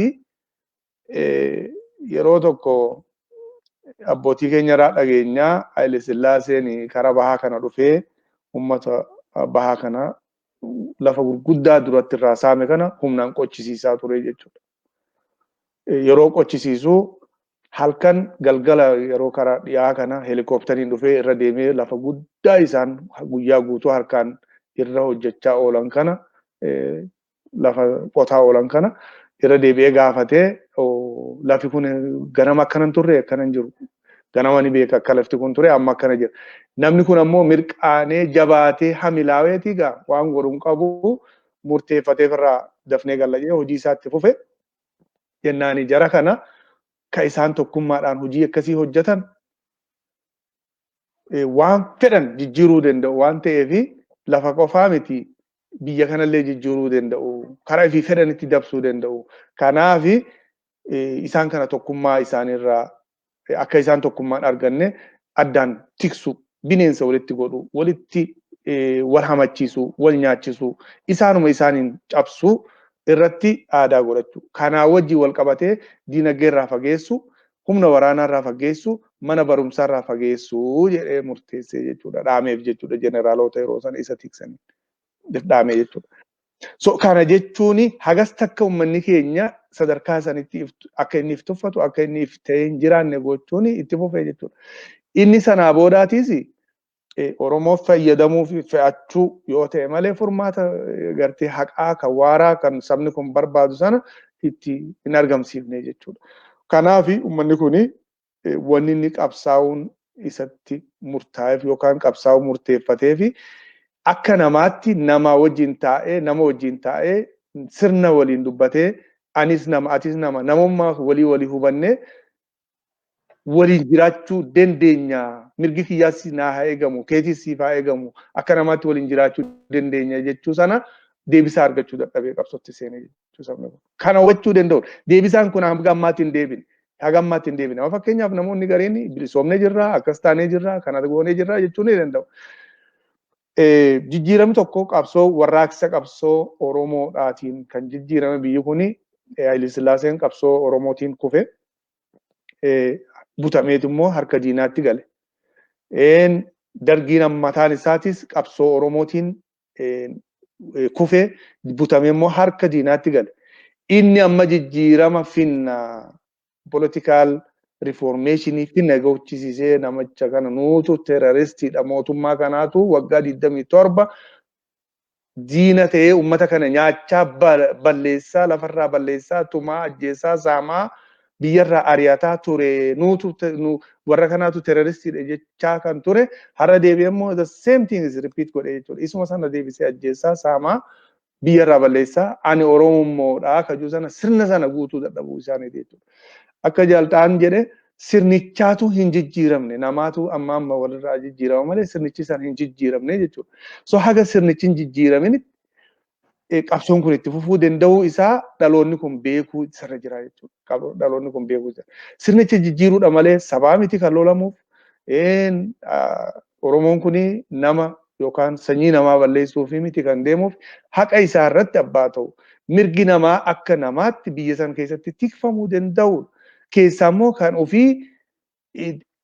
D: yeroo tokko abbootii keenya irraa dhageenyaa Haile Sillaaseen karaa bahaa kana dhufee uummata bahaa kana lafa gurguddaa duratti irraa saame kana humnaan qochisiisaa ture jechuudha. Yeroo qochisiisuu halkan galgala yeroo karaa dhiyaa kana helikooftariin dhufee irra deemee lafa guddaa isaan guyyaa guutuu harkaan irra hojjechaa oolan kana lafa qotaa oolan kana irra deebi'ee gaafatee lafi kun ganama akkanan turre akkanan jiru. Ganama ni beeka akka lafti kun ture amma akkana jira. Namni kun ammoo mirqaanee jabaatee hamilaaweetii gaa waan godhuun qabu murteeffatee irraa dafnee gallajee hojii isaatti fufe jennaani jara kana ka isaan tokkummaadhaan hojii akkasii hojjetan waan fedhan jijjiiruu danda'u waan ta'eef lafa qofaa miti biyya kanallee jijjiiruu danda'u karaa ifii fedhanitti dabsuu danda'u. Kanaaf isaan kana tokkummaa isaanirraa akka isaan tokkummaan arganne addaan tiksu bineensa walitti godhu walitti wal hamachiisu wal nyaachisu isaanuma isaaniin cabsu irratti aadaa godhachu kanaa wajji wal qabatee diinagdee irraa fageessu humna waraanaa irraa fageessu mana barumsaa irraa fageessu jedhee murteessee jechuudha dhaameef jechuudha jeneraalota yeroo sana isa tiksanii dhaamee jechuudha. So kana jechuun hagas takka uummanni keenya sadarkaa sanitti akka inni tuffatu akka inni ta'ee hin jiraanne gochuun itti fufee jechuudha. Inni sanaa boodaatis Oromoo fayyadamuu fi fe'achuu yoo ta'e malee furmaata gartee haqaa kan waaraa kan sabni kun barbaadu sana itti hin argamsiifne jechuudha. Kanaaf uummanni kun wanni inni qabsaa'uun isatti murtaa'eef yookaan qabsaa'uu murteeffatee fi akka namaatti nama wajjin taa'ee sirna waliin dubbatee anis nama atis nama namummaa walii hubannee waliin jiraachuu dandeenya mirgi kiyyaas naa haa eegamu keetis siif haa eegamu akka namaatti waliin jiraachuu dandeenya jechuu sana deebisaa argachuu dadhabee qabsootti seenee jechuu sabni kun. Kana hubachuu danda'u deebisaan kun hanga ammaatti hin deebine hagammaatti hin deebine. Fakkeenyaaf namoonni gariin bilisoomnee jirra, akkas taanee jirra, kana goonee jirra jechuun ni danda'u. Jijjiiramni tokko qabsoo warraaqsa qabsoo Oromoodhaatiin kan jijjiirame biyyi kuni Haayile Sillaaseen qabsoo Oromootiin kufe butameet immoo harka diinaatti gale. Dargiin mataan isaatis qabsoo Oromootiin kufe butamee immoo harka diinaatti gale. Inni amma jijjiirama finna political reformation finna gochisiisee namicha kana nuutu terroristiidha mootummaa kanaatu waggaa 27 diina ta'ee uummata kana nyaachaa balleessaa lafarraa balleessaa tumaa ajjeessaa saamaa biyyarraa ari'ataa ture nuutu warra kanaatu terroristiidha jechaa kan ture har'a deebi'ee immoo the same thing is repeat godhee jechuudha. Isuma sana deebisee ajjeessaa saamaa biyyarraa balleessaa ani Oromoodhaa kajuu sana sirna sana guutuu dadhabuu isaanii jechuudha. Akka jaaltaan jedhe sirnichaatu hin jijjiiramne namaatu amma walirraa jijjiirama malee sirnichi sana hin jijjiiramne jechuudha. So haga sirnichi hin jijjiiramin qabsoon kun itti fufuu danda'uu isaa dhaloonni kun beekuu isarra jira jechuudha. Dhaloonni kun beekuu jira. Sirnichi jijjiiruudha malee sabaa miti kan lolamuuf Oromoon kuni nama yookaan sanyii namaa balleessuu fi miti kan deemuuf haqa isaa irratti abbaa ta'u mirgi namaa akka namaatti biyya san keessatti tikfamuu danda'u keessaa immoo kan ofii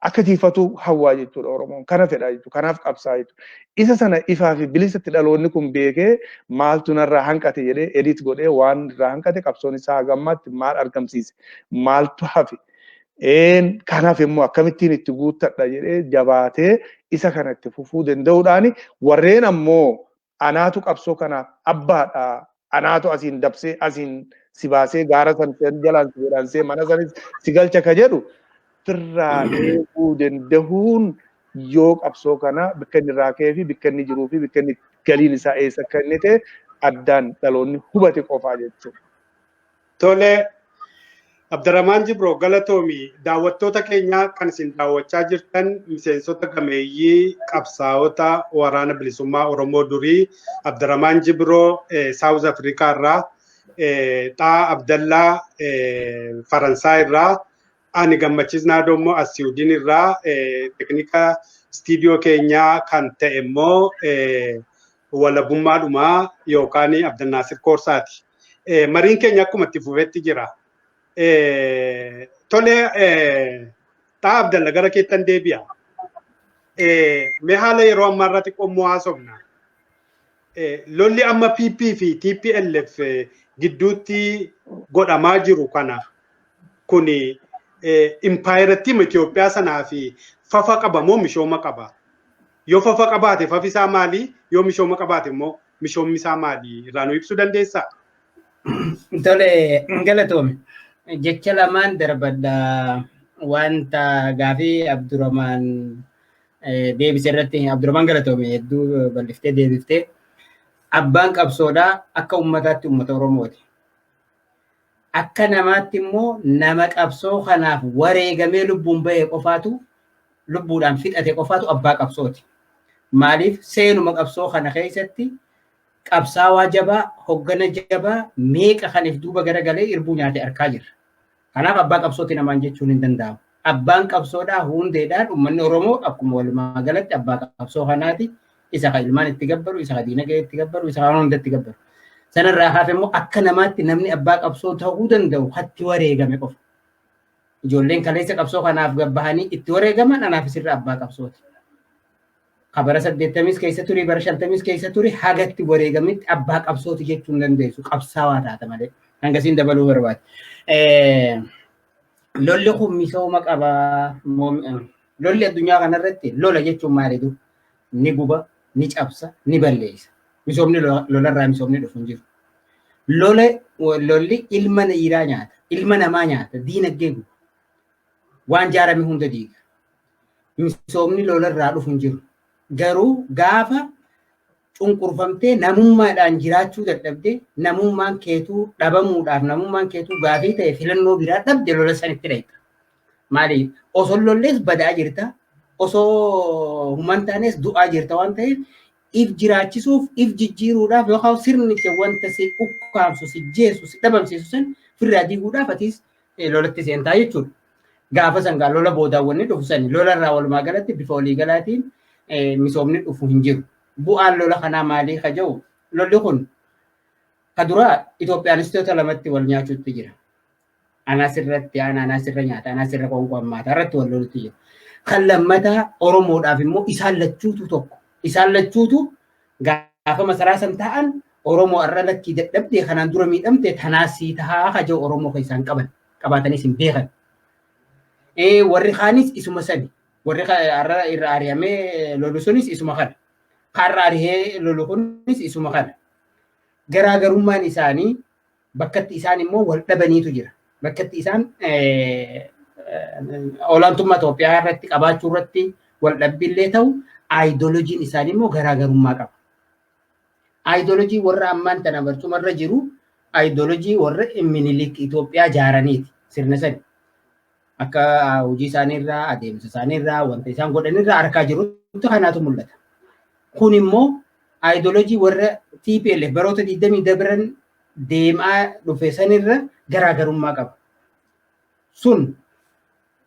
D: akka tiifatu hawwaa jechuudha Oromoon kana fedha jechuudha kanaaf qabsaa jechuudha. Isa sana ifaa fi bilisatti dhaloonni kun beekee maaltu narraa hanqate jedhee edit godhee waan irraa hanqate qabsoon isaa hagammaatti maal argamsiise maaltu hafe kanaaf immoo akkamittiin itti guuttadha jedhee jabaatee isa kanatti fufuu danda'uudhaani warreen ammoo anaatu qabsoo kanaaf abbaadha anaatu asiin dabsee asiin si baasee gaara san jalaan si godhansee mana sanis si galcha ka jedhu firraa eeguu danda'uun yoo qabsoo kana bakka inni irraa ka'ee fi bakka inni jiruu fi bakka inni galiin isaa eessa akka inni ta'e addaan dhaloonni hubate qofaa jechuudha.
C: Tole Abdurrahmaan Jibroo galatoomi daawwattoota keenya kan isin daawwachaa jirtan miseensota gameeyyii qabsaa'ota waraana bilisummaa Oromoo durii Abdurrahmaan Jibroo South Africa irraa Xaa Abdallaa Faransaay irraa ani gammachiisnaa doommoo as Siwiidin irraa teknika istiidiyoo keenyaa kan ta'e immoo walabummaadhumaa yookaan Abdannaasir Koorsaati. Mariin keenya akkuma itti fufetti jira. Tole Xaa Abdalla gara keettan deebi'a. Mee haala yeroo ammaa irratti qomoo haasofna. Lolli amma PP fi TPLF gidduutti godhamaa jiru kana kuni impaayiratti Itoophiyaa sanaa fi fafa qaba moo mishooma qaba? Yoo fafa qabaate fafi isaa maali? Yoo mishooma qabaate immoo mishoomni isaa maali? Irraa nu ibsuu dandeessaa?
E: Tole galatoome. Jecha lamaan darbadda wanta gaafii Abdurrahmaan deebise irratti Abdurrahmaan galatoome hedduu bal'iftee deebiftee abbaan qabsoodhaa akka uummataatti uummata Oromooti. Akka namaatti immoo nama qabsoo kanaaf wareegamee lubbuun bahee qofaatu lubbuudhaan fixate qofaatu abbaa qabsooti. Maaliif seenuma qabsoo kana keessatti qabsaawaa jabaa hoggana jabaa meeqa kaniif duuba garagalee irbuu nyaate arkaa jirra. Kanaaf abbaa qabsooti namaan jechuun hin danda'amu. Abbaan qabsoodhaa hundeedhaan uummanni Oromoo akkuma walumaa galatti abbaa qabsoo kanaati. Isa kan ilmaan itti gabbaru, isa kan diinagdee itti gabbaru, isa kan hunda itti gabbaru. Sanarraa hafe immoo akka namaatti namni abbaa qabsoo ta'uu danda'u hatti wareegame qofa. Ijoolleen kaleessa qabsoo kanaaf gabbahanii itti wareegaman anaaf isirra abbaa qabsooti. Kabara 80 keessa ture, bara 50 keessa ture hagatti wareegamitti abbaa qabsooti jechuun dandeessu qabsaawaa taata malee. Hangasiin dabaluu barbaade. Lolli kun misooma qaba. Lolli addunyaa kanarratti lola jechuun maaliitu? Ni guba, ni cabsa, ni balleessa. Misoomni lolarraa misoomni dhufu hin jiru. Lolli ilma dhiiraa nyaata, ilma namaa nyaata, diinagdee guba. Waan jaarame hunda diiga. Misoomni lolarraa dhufu hin jiru. Garuu gaafa cunqurfamtee namummaadhaan jiraachuu dadhabdee namummaan keetuu dhabamuudhaaf namummaan keetuu gaafii ta'e filannoo biraa dhabde lola sanitti dheetta. Maaliif? Osoo lollees badaa jirta, osoo human taanes du'aa jirta waan ta'eef if jiraachisuuf if jijjiiruudhaaf yookaan sirnicha wanta si ukkaamsu si jeessu si dhabamsiisu san firraa diiguudhaaf atis lolatti seentaa jechuudha. Gaafa sangaa lola boodaawwanni dhufu sani lola irraa walumaa galatti bifa walii galaatiin misoomni dhufu hin jiru. Bu'aan lola kanaa maalii ka jiru lolli kun ka duraa Itoophiyaanistoota lamatti wal nyaachuutti jira. Anaas irratti anaas irra nyaata anaas irra qoonqoo ammaata irratti wal lolutti jira. Kan lammataa Oromoodhaaf immoo isaan lachuutu tokko. Isaan lachuutu gaafa masaraa san ta'an Oromoo irra lakkii dadhabdee kanaan dura miidhamte tanaasii tahaa ka jiru Oromoo kan isaan qabaatanis hin beekan. Warri kaanis isuma sani. Warri irra ari'amee lolu sunis isuma kana. Karra arihee lolu kunis isuma kana. Garaagarummaan isaanii bakkatti isaan immoo wal dhabaniitu jira. Bakkatti isaan olaantummaa Itoophiyaa irratti qabaachuu irratti wal dhabbillee ta'u aayidolojiin isaanii immoo garaagarummaa qaba. Aayidolojii warra ammaan tana barcuma irra jiru aayidolojii warra Minilik Itoophiyaa jaaraniiti sirna sani. Akka hojii isaanii irraa adeemsa isaanii irraa wanta isaan godhan irraa argaa jirutti kanaatu mul'ata. Kun immoo aayidolojii warra TPLF baroota 20 dabran deemaa dhufe sanirra garaagarummaa qaba. Sun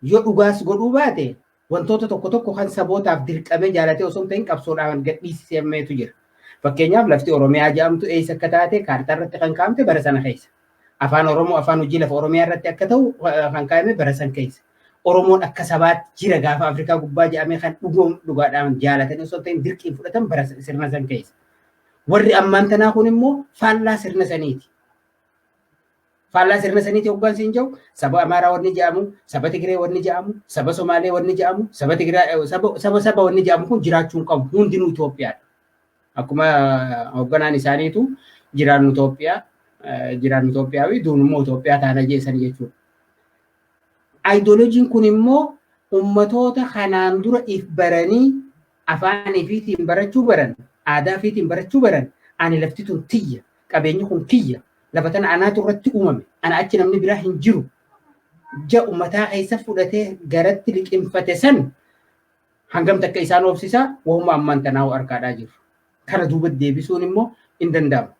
E: yoo dhugaas godhuu baate wantoota tokko tokko kan sabootaaf dirqamee jaalatee osoo hin ta'in qabsoodhaan gadhiisisemeetu jira. Fakkeenyaaf lafti Oromiyaa jedhamtu eessa akka taate kaartaa irratti kan kaa'amte bara sana keessa. Afaan Oromoo afaan hojii lafa Oromiyaa irratti akka ta'u kan kaa'ame bara san keessa. Oromoon akka sabaatti jira gaafa Afrikaa gubbaa jedhamee kan dhugaadhaan jaalatanii osoo ta'in dirqiin fudhatan bara sirna san keessa. Warri ammaan tanaa kun immoo faallaa sirna saniiti. Faallaa sirna saniiti hoggaan siin jiru saba Amaaraa wanni jedhamu, saba Tigree wanni jedhamu, saba Somaalee wanni jedhamu, saba wanni jedhamu kun jiraachuu hin qabu hundinuu Itoophiyaadha. Akkuma hogganaan isaaniitu jiraannu Itoophiyaa fi duunummoo Itoophiyaa taana jeessan jechuudha. Aayidolojiin kun immoo ummatoota kanaan dura if baranii afaan ifiitiin barachuu baran, aadaa ifiitiin barachuu baran, ani lafti tun tiyya, qabeenyi kun kiyya, lafa tana anaatu irratti uumame, ana achi namni biraa hin jiru. Ja ummataa keessa fudhatee garatti liqinfate san hangam takka isaan oobsisaa wahuma ammaan tanaa argaadhaa jiru. Kana duuba deebisuun immoo hin danda'amu.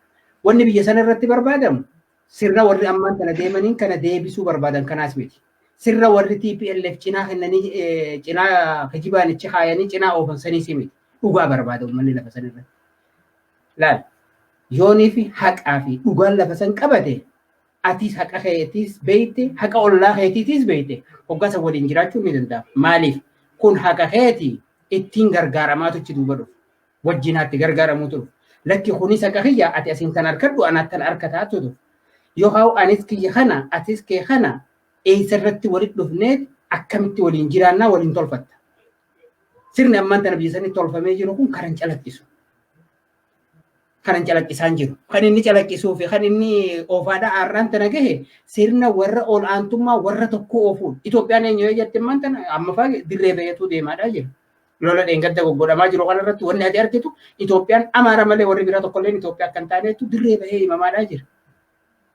E: Wanni biyya sana irratti barbaadamu sirna warri ammaan tana deemaniin kana deebisuu barbaadan kanaas miti. Sirna warri TPLF cinaa kennanii cinaa kijibaanichi kaayanii cinaa oofamsanii miti. Dhugaa barbaada uummanni lafa sana irratti. Laal yoonii fi haqaa fi dhugaan lafa san qabate atis haqa keetiis beeyte haqa ollaa keetiitis beeyte hoggaasa waliin jiraachuu ni danda'ama. Maaliif kun haqa keetii ittiin gargaaramaatu itti duuba dhufu. Wajjinaatti gargaaramuutu dhufu. Lakki kunis haqa kiyya ati asiin tan harkadhu anaattan harka taatu dhufu. Yookaan anis kiyya kana atis kee kana eessarratti walitti dhufneet akkamitti waliin jiraannaa waliin tolfatta. Sirni ammaan tana biyya sanitti tolfamee jiru kun karan calaqqisu. Karan calaqqisaan jiru. Kan inni calaqqisuu fi kan inni oofaadhaa aarraan tana gahe sirna warra ol aantummaa warra tokko oofuun. Itoophiyaan eenyu jette ammaan tana amma faa dirree bayeetu deemaadhaa jiru. Lola dheengadda goggodhamaa jiru kana irratti wanni ati argitu Itoophiyaan Amaara malee warri biraa tokkolleen Itoophiyaa kan taaneetu dirree bahee himamaadhaa jira.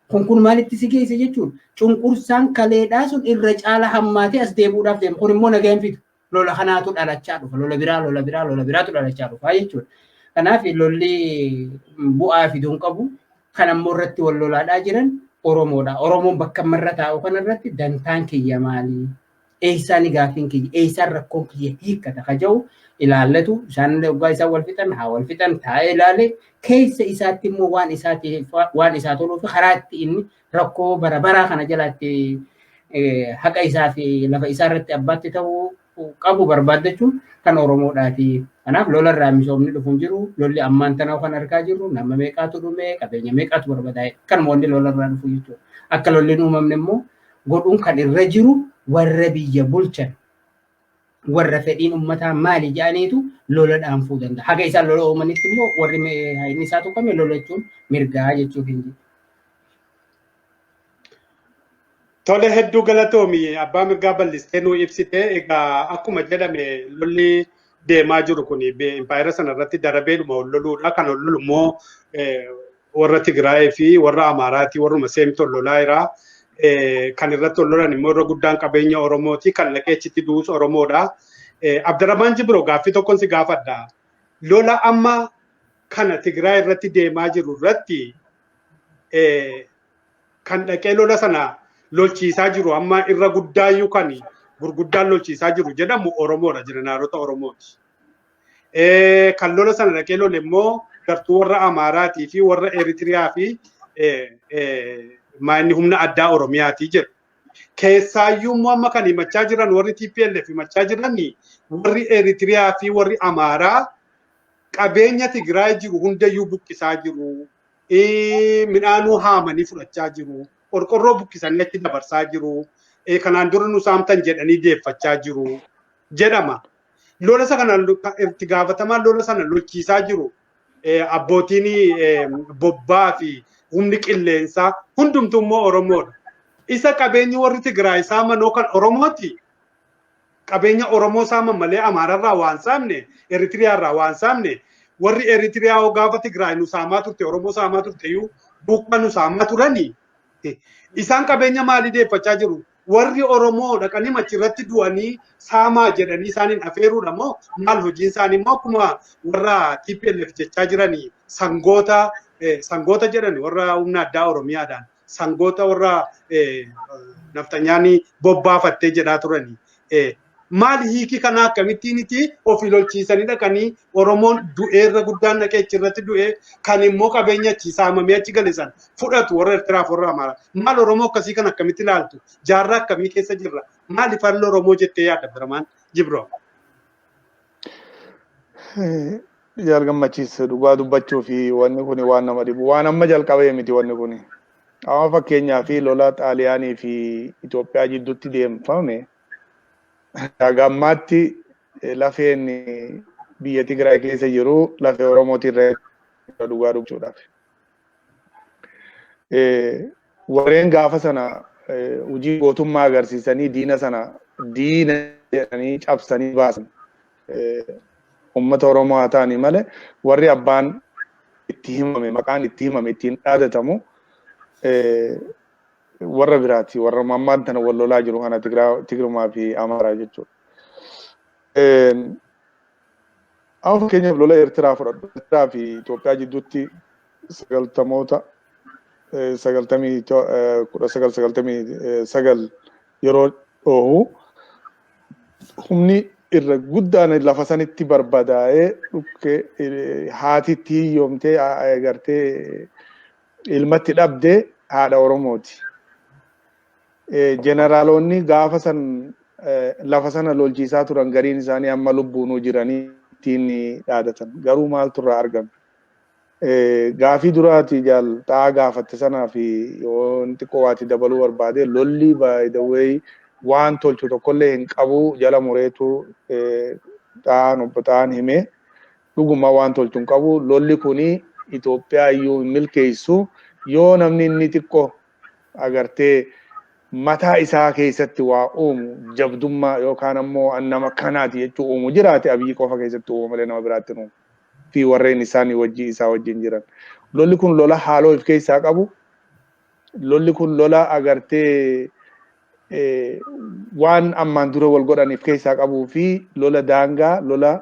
E: Kun maalitti si geesse jechuun cunqursaan kaleedhaa sun irra caala hammaatee as deebuudhaaf deema. Kun immoo nagaan fidu. Lola kanaatu dhalachaa dhufa. Lola biraatu dhalachaa dhufa jechuudha. Kanaaf lolli bu'aa fiduun qabu kan ammoo irratti wal lolaadhaa jiran Oromoodha. Oromoon bakka marra taa'u kanarratti dantaan kiyya maalii? Eessaan gaafiin kiyya, eessaan rakkoon kiyya hiikkata ka jiru ilaallatu isaan waggaa isaan wal fixan haa wal fixan taa'ee ilaale keessa isaatti immoo waan isaa toluu fi karaa itti inni rakkoo bara baraa kana jalaatti haqa isaa fi lafa isaa irratti abbaatti ta'uu qabu barbaaddachuun kan Oromoodhaati. Kanaaf lola irraa misoomni dhufuun jiru lolli ammaan tana kan argaa jirru nama meeqaatu dhume qabeenya meeqaatu barbadaa'e kan wanti lola irraa dhufu jechuudha. Akka lolli uumamne immoo godhuun kan irra jiru warra biyya bulchan warra fedhiin ummataa maali jedhaniitu lola dhaanfuu danda'a. Haga isaan lola uumanitti immoo warri inni isaa tuqame lola jechuun mirgaa jechuuf hin jiru.
C: Tole hedduu galatoomi abbaa mirgaa bal'istee nuu ibsite egaa akkuma jedhame lolli deemaa jiru kun impaayera sana irratti darabeedhuma ol loluudha. Kan ol lolu immoo warra Tigraayii fi warra Amaaraati warruma seemtu ol lolaa jira. Kan irratti ol lolan immoo irra guddaan qabeenya Oromooti kan laqeechitti duus Oromoodha. Abdurrahmaan Jibroo gaaffii tokkoon si gaafadha. Lola amma kana Tigraay irratti deemaa jiru irratti kan dhaqee lola sana lolchiisaa jiru amma irra guddaayyuu kan gurguddaan lolchiisaa jiru jedhamu Oromoodha, jeneraarota Oromooti. Kan lola sana dhaqee lole immoo gartuu warra Amaaraatii fi warra Eritiriyaa fi maanni humna addaa Oromiyaati jedhu. Keessaayyuu immoo amma kan himachaa jiran warri TPLF himachaa jiran warri Eritiriyaa fi warri Amaaraa qabeenya Tigraay jiru hundayyuu buqqisaa jiru. Midhaanuu haamanii fudhachaa jiru. Qorqorroo buqqisanii achi dabarsaa jiru. Kanaan dura nu saamtan jedhanii deeffachaa jiru jedhama. Lola sana itti gaafatamaan lola sana lolchiisaa jiru. Abbootiin bobbaa fi humni qilleensaa hundumtuu immoo Oromoodha. Isa qabeenyi warri Tigraay saaman kan Oromooti. Qabeenya Oromoo saaman malee Amaararraa waan saamne, Eritiriyaarraa waan saamne, warri Eritiriyaa gaafa Tigraay nu saamaa turte, Oromoo saamaa turte iyyuu buqqaa nu saamaa turani. Isaan qabeenya maalii deeffachaa jiru? Warri Oromoo dhaqanii machirratti du'anii saamaa jedhanii isaaniin afeeruudha moo maal hojiin isaanii immoo akkuma warra TPLF jechaa jiranii sangoota jedhani warra humna addaa Oromiyaadhaan sangoota warra naftanyaanii bobbaafattee jedhaa turanii. Maali hiiki kana akkamittiiniti ofii lolchiisanii dhaqanii Oromoon du'eerra guddaan dhaqee achirratti du'ee kan immoo qabeenya achi saamamee achi galisan fudhatu warra Eertiraaf warra Amaaraa. Maal Oromoo akkasii kan akkamitti ilaaltu? Jaarraa akkamii keessa jirra? Maali falli Oromoo jettee yaadda Biramaan Jibroo?
D: Jaal gammachiisa dhugaa dubbachuu fi wanni kun waan nama dhibu. Waan amma jalqabee miti wanni kun. Amma fakkeenyaa fi lola Xaaliyaanii fi Itoophiyaa jidduutti deemfame. Gammaatti lafeen biyya Tigraay keessa jiru lafee Oromooti irraa dhugaa dubbachuudhaaf. Warreen gaafa sana hojii gootummaa agarsiisanii diina jedhanii cabsanii baasan uummata Oromoo haa ta'anii malee warri abbaan itti himame maqaan itti himame ittiin dhaadatamu warra biraati warra mammaan tana wal lolaa jiru kana Tigrumaa fi Amaaraa jechuudha. Amma fakkeenyaaf lola Eertiraa fudhadhu. Eertiraa fi Itoophiyaa jidduutti 1999 yeroo dhoohu humni irra guddaan lafa sanitti barbadaa'ee dhukkee haatitti hiyyoomtee agartee ilmatti dhabdee haadha Oromooti. Jeneraalonni gaafa san lafa sana lolchiisaa turan gariin isaanii amma lubbuun jiranii ittiin dhaadatan. Garuu maaltu irraa argame? Gaafii duraati jaal xaa gaafatte sanaa fi yoo xiqqoo waati dabaluu barbaade lolli by the way waan tolchu tokkollee hin qabu jala mureetu xaan himee dhuguma waan tolchu hin qabu lolli kuni Itoophiyaa iyyuu hin milkeessu yoo namni inni xiqqoo agartee mataa isaa keessatti waa uumu jabdummaa yookaan ammoo nama kanaati jechuu uumu jiraate Abiyyi qofa keessatti uumu malee nama biraatti uumu fi warreen isaanii wajjin jiran. Lolli kun lola haaloo of keessaa qabu. Lolli kun lola agartee waan ammaan dura wal godhan of keessaa qabuu fi lola daangaa lola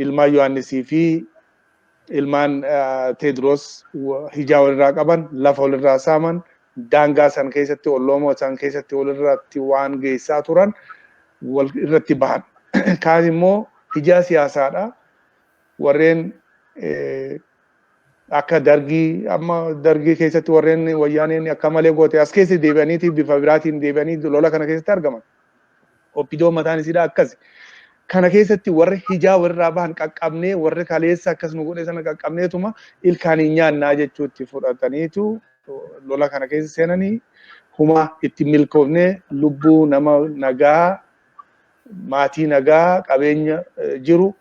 D: ilmaan Yohaannisii fi ilmaan Teedros hijaa walirraa qaban lafa walirraa saaman daangaa san keessatti olloomoo san keessatti walirratti waan geessaa turan wal irratti bahan. Kaan immoo hijaa siyaasaadha. Warreen akka dargii keessatti warreen wayyaaneen akka malee goote as keessa deebi'aniiti bifa biraatiin deebi'anii lola kana keessatti argaman. Oppidoo mataan isiidha akkas. Kana keessatti warri hijaa walirraa bahan qaqqabnee warri kaleessa akkas nu godhe sana qaqqabneetuma ilkaanii nyaannaa jechuutti fudhataniitu lola kana keessa seenanii huma itti milkoofnee lubbuu nama nagaa maatii nagaa qabeenya jiru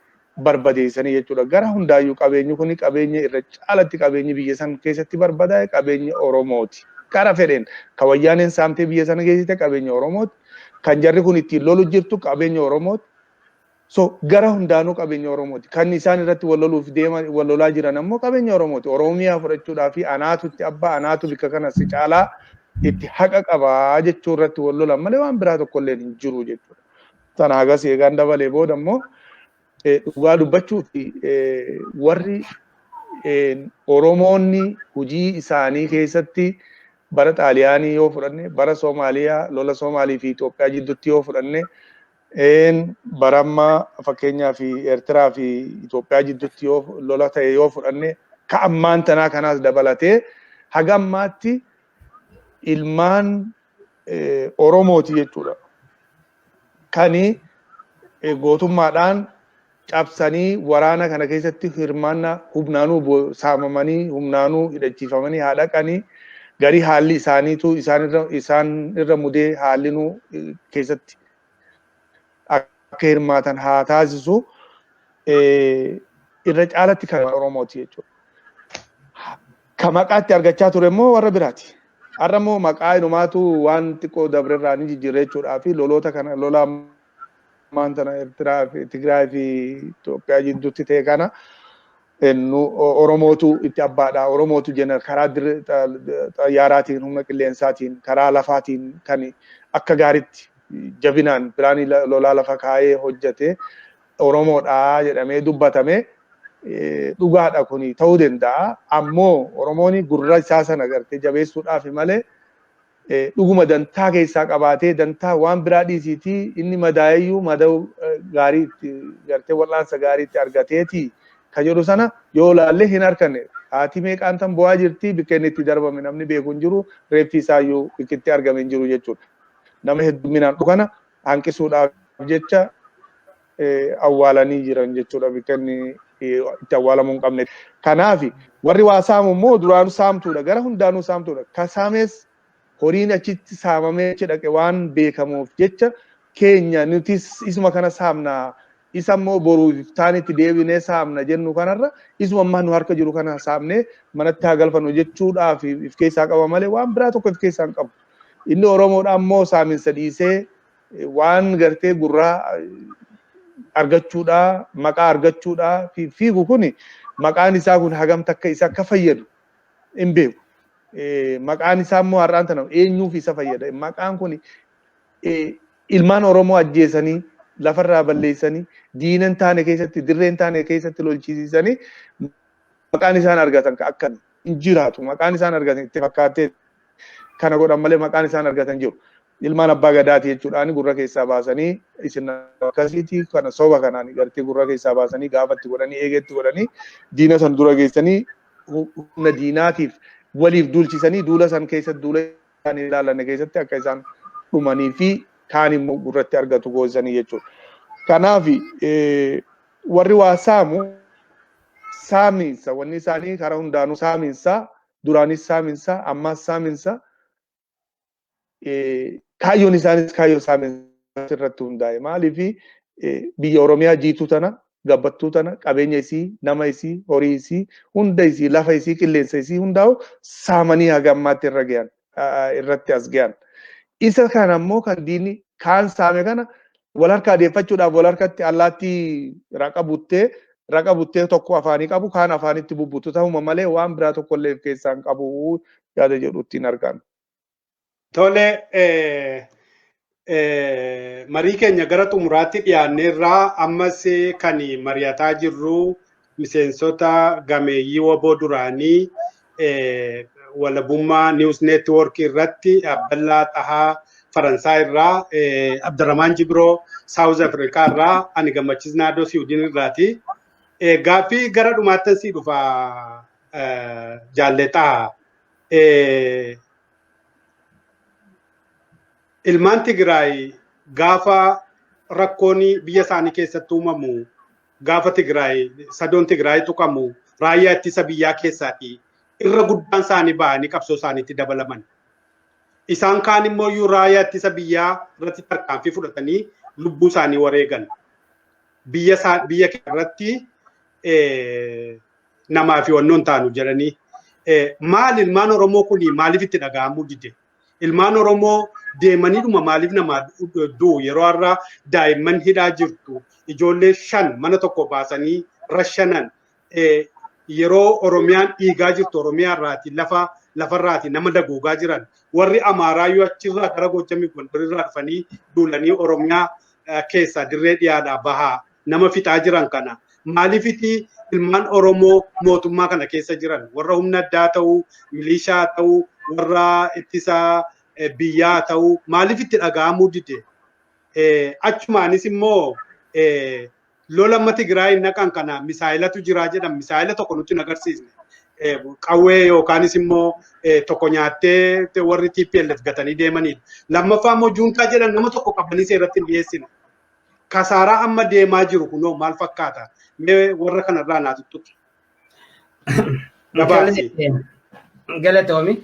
D: barbadeessanii jechuudha. Gara hundaayyuu qabeenyi kun qabeenya irra caalatti qabeenyi biyya san keessatti barbadaa'e qabeenya Oromooti. Gara fedheen kan wayyaaneen saamtee biyya sana keessatti qabeenya Oromooti. Kan jarri kun ittiin lolu jirtu qabeenya Oromooti. So gara hundaanuu qabeenya Oromooti. Kan isaan irratti wal lolaa jiran ammoo qabeenya Oromooti. Oromiyaa fudhachuudhaa fi anaatutti abbaa anaatu bikka kanas caalaa itti haqa qabaa jechuu irratti wal lolan malee waan biraa tokkollee hin jiru jechuudha. Sana hagas eegaan dabalee booda ammoo dhugaa dubbachuuti warri Oromoonni hojii isaanii keessatti bara Xaaliyaanii yoo fudhanne, bara Soomaaliyaa, lola Soomaalii fi Itoophiyaa jidduutti yoo fudhanne, bara ammaa fakkeenyaa fi Eertiraa fi Itoophiyaa jidduutti yoo lola ta'e yoo fudhanne, ka ammaan tanaa kanaas dabalatee haga ammaatti ilmaan Oromooti jechuudha. Kani gootummaadhaan cabsanii waraana kana keessatti hirmaannaa humnaanuu saamamanii humnaanuu hidhachiifamanii haa dhaqanii garii haalli isaaniitu isaan irra mudee haallinuu keessatti akka hirmaatan haa taasisu irra caalatti kan Oromooti jechuudha. Ka maqaatti argachaa ture immoo warra biraati. Har'a immoo maqaa inumaatu waan xiqqoo dabrerraa ni jijjiirra jechuudhaa fi loloota kana lolaa maantana Eertiraa fi Tigraay fi Itoophiyaa jidduutti ta'e kana Oromootu itti abbaadha. Oromootu karaa xayyaaraatiin humna qilleensaatiin karaa lafaatiin kan akka gaariitti jabinaan biraanii lolaa lafa kaayee hojjete Oromoodha jedhamee dubbatame dhugaadha kuni ta'uu danda'a. Ammoo Oromooni gurra isaa sana gartee jabeessuudhaaf malee dhuguma dantaa keessaa qabaatee dantaa waan biraa dhiisiitii inni madaayyuu mada'u gaariitti gartee wal'aansa gaariitti argateeti kan jedhu sana yoo laallee hin arganne haati meeqaan tan bu'aa jirti bakka inni itti darbame namni beeku hin jiru reeffi isaayyuu bakka itti argame hin jiru jechuudha. Nama hedduminaan dhugana hanqisuudhaaf jecha awwaalanii jiran jechuudha bakka inni itti awwaalamuu hin qabne. Kanaaf warri waa saamu immoo duraanuu saamtuudha gara hundaanuu saamtuudha. Ka saames horiin achitti saamamee dhaqe waan beekamuuf jecha keenya nutis isuma kana saamna isa immoo boruuf taanitti deebinee saamna jennu kanarra isuma ammaa nu harka jiru kana saamnee manatti haa galfannu jechuudhaaf if keessaa qaba malee waan biraa tokko if keessaa hin qabu. Inni Oromoodhaan immoo saaminsa dhiisee waan gartee gurraa argachuudhaa maqaa argachuudhaa fiigu kuni maqaan isaa kun hagam takka isa akka fayyadu hin beeku. Maqaan isaa immoo har'aan tana eenyuuf isa fayyada? Maqaan kun ilmaan Oromoo ajjeesanii lafarraa balleessanii diinan taane keessatti dirreen taane keessatti lolchiisanii maqaan isaan argatan akka hin jiraatu. Maqaan isaan argatan itti fakkaatee kana godhan malee maqaan isaan argatan jiru. Ilmaan abbaa gadaati jechuudhaan gurra keessaa baasanii isin akkasiiti kana soba kanaan gartee gurra keessaa baasanii gaafatti godhanii eegetti godhanii diina san dura geessanii humna diinaatiif waliif duulchisanii duula san keessatti duula isaan ilaalan keessatti akka isaan dhumanii fi kaan immoo gurratti argatu goosanii jechuudha. Kanaaf warri waa saamu saaminsa wanni isaanii karaa hundaanuu saaminsa duraanis saaminsa ammas saaminsa kaayyoon isaanis kaayyoo saaminsa irratti hundaa'e maaliif biyya Oromiyaa jiituu tana gabbattuu tana qabeenya isii nama isii horii isii hunda isii lafa isii qilleensa isii hundaa'u saamanii haga ammaatti irratti as gahan. Isa kana immoo kan diinni kaan saame kana wal harkaa deeffachuudhaaf wal harkatti allaattii raqa buttee tokko afaanii qabu kaan afaanitti bubbutu ta'uma malee waan biraa tokko illee keessaa hin qabu yaada jedhu ittiin argama.
C: Tole marii keenya gara xumuraatti dhiyaanneerraa ammas kan mari'ataa jirru miseensota gameeyyii WBO duraanii Walabummaa News Network irratti Abdallaa Xahaa Faransaay irraa Abdurrahman Jibroo South Africa irraa ani Gammachiis Naadoo Siwiidin irraati. Gaaffii gara dhumaatti si dhufa jaalletaa ilmaan Tigraay gaafa rakkoon biyya isaanii keessatti uumamu gaafa Tigraay sadoon Tigraay tuqamu raayyaa ittisa biyyaa keessaati irra guddaan isaanii ba'anii qabsoo isaaniitti dabalaman. Isaan kaan immoo yoo raayyaa ittisa biyyaa irratti tarkaanfii fudhatanii lubbuu isaanii wareegan. Biyya irratti namaa fi wannoon taanu jedhanii maal ilmaan Oromoo kuni maaliif itti dhaga'amuu dide? Ilmaan Oromoo deemaniidhuma maaliif nama du'u yeroo har'a daa'imman hidhaa jirtu ijoollee 5 mana tokko baasanii rashanan yeroo Oromiyaan dhiigaa jirtu Oromiyaa irraati lafarraati nama dagoogaa jiran warri Amaaraa yoo achirraa gara Goojamii Gondarirraa dhufanii duulanii Oromiyaa keessa dirree dhiyaadhaa bahaa nama fixaa jiran kana maaliifiti ilmaan Oromoo mootummaa kana keessa jiran warra humna addaa ta'uu milishaa ta'uu warra ittisa biyyaa ta'uu maaliif itti dhaga'amuu dide? Achumaanis immoo lola amma Tigraay naqan kana misaayilatu jira jedhan misaayila tokko nutti hin agarsiisne. Qawwee yookaanis immoo tokko nyaattee warri TPLF gatanii deemanidha. Lammaffaa immoo juuntaa jedhan nama tokko qabanii seeratti hin dhiyeessine. Kasaaraa amma deemaa jiru kunoo maal fakkaata? Mee warra kanarraa naa tuttuqi.
E: Galatoomi.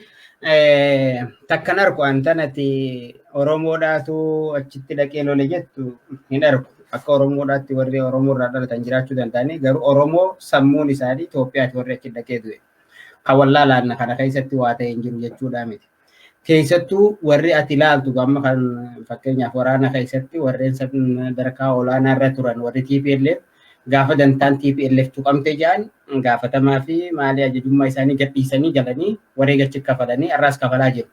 E: Takkan argu antanati Oromoodhaatu achitti dhaqee lole jettu hin argu. Akka Oromoodhaatti warri Oromoo irraa dhalatan jiraachuu danda'anii garuu Oromoo sammuun isaanii Itoophiyaatti warri achi dhaqee du'e. Kan wallaalaan kana keessatti waa ta'e hin jiru jechuudha miti. Keessattuu warri ati ilaaltu amma kan fakkeenyaaf waraana keessatti warreen sadarkaa olaanaa irra turan warri TPLF gaafa dantaan TPLF tuqamtee jedhan gaafatamaa fi maalii ajajummaa isaanii gadhiisanii galanii wareegachi kafalanii arraas kafalaa jiru.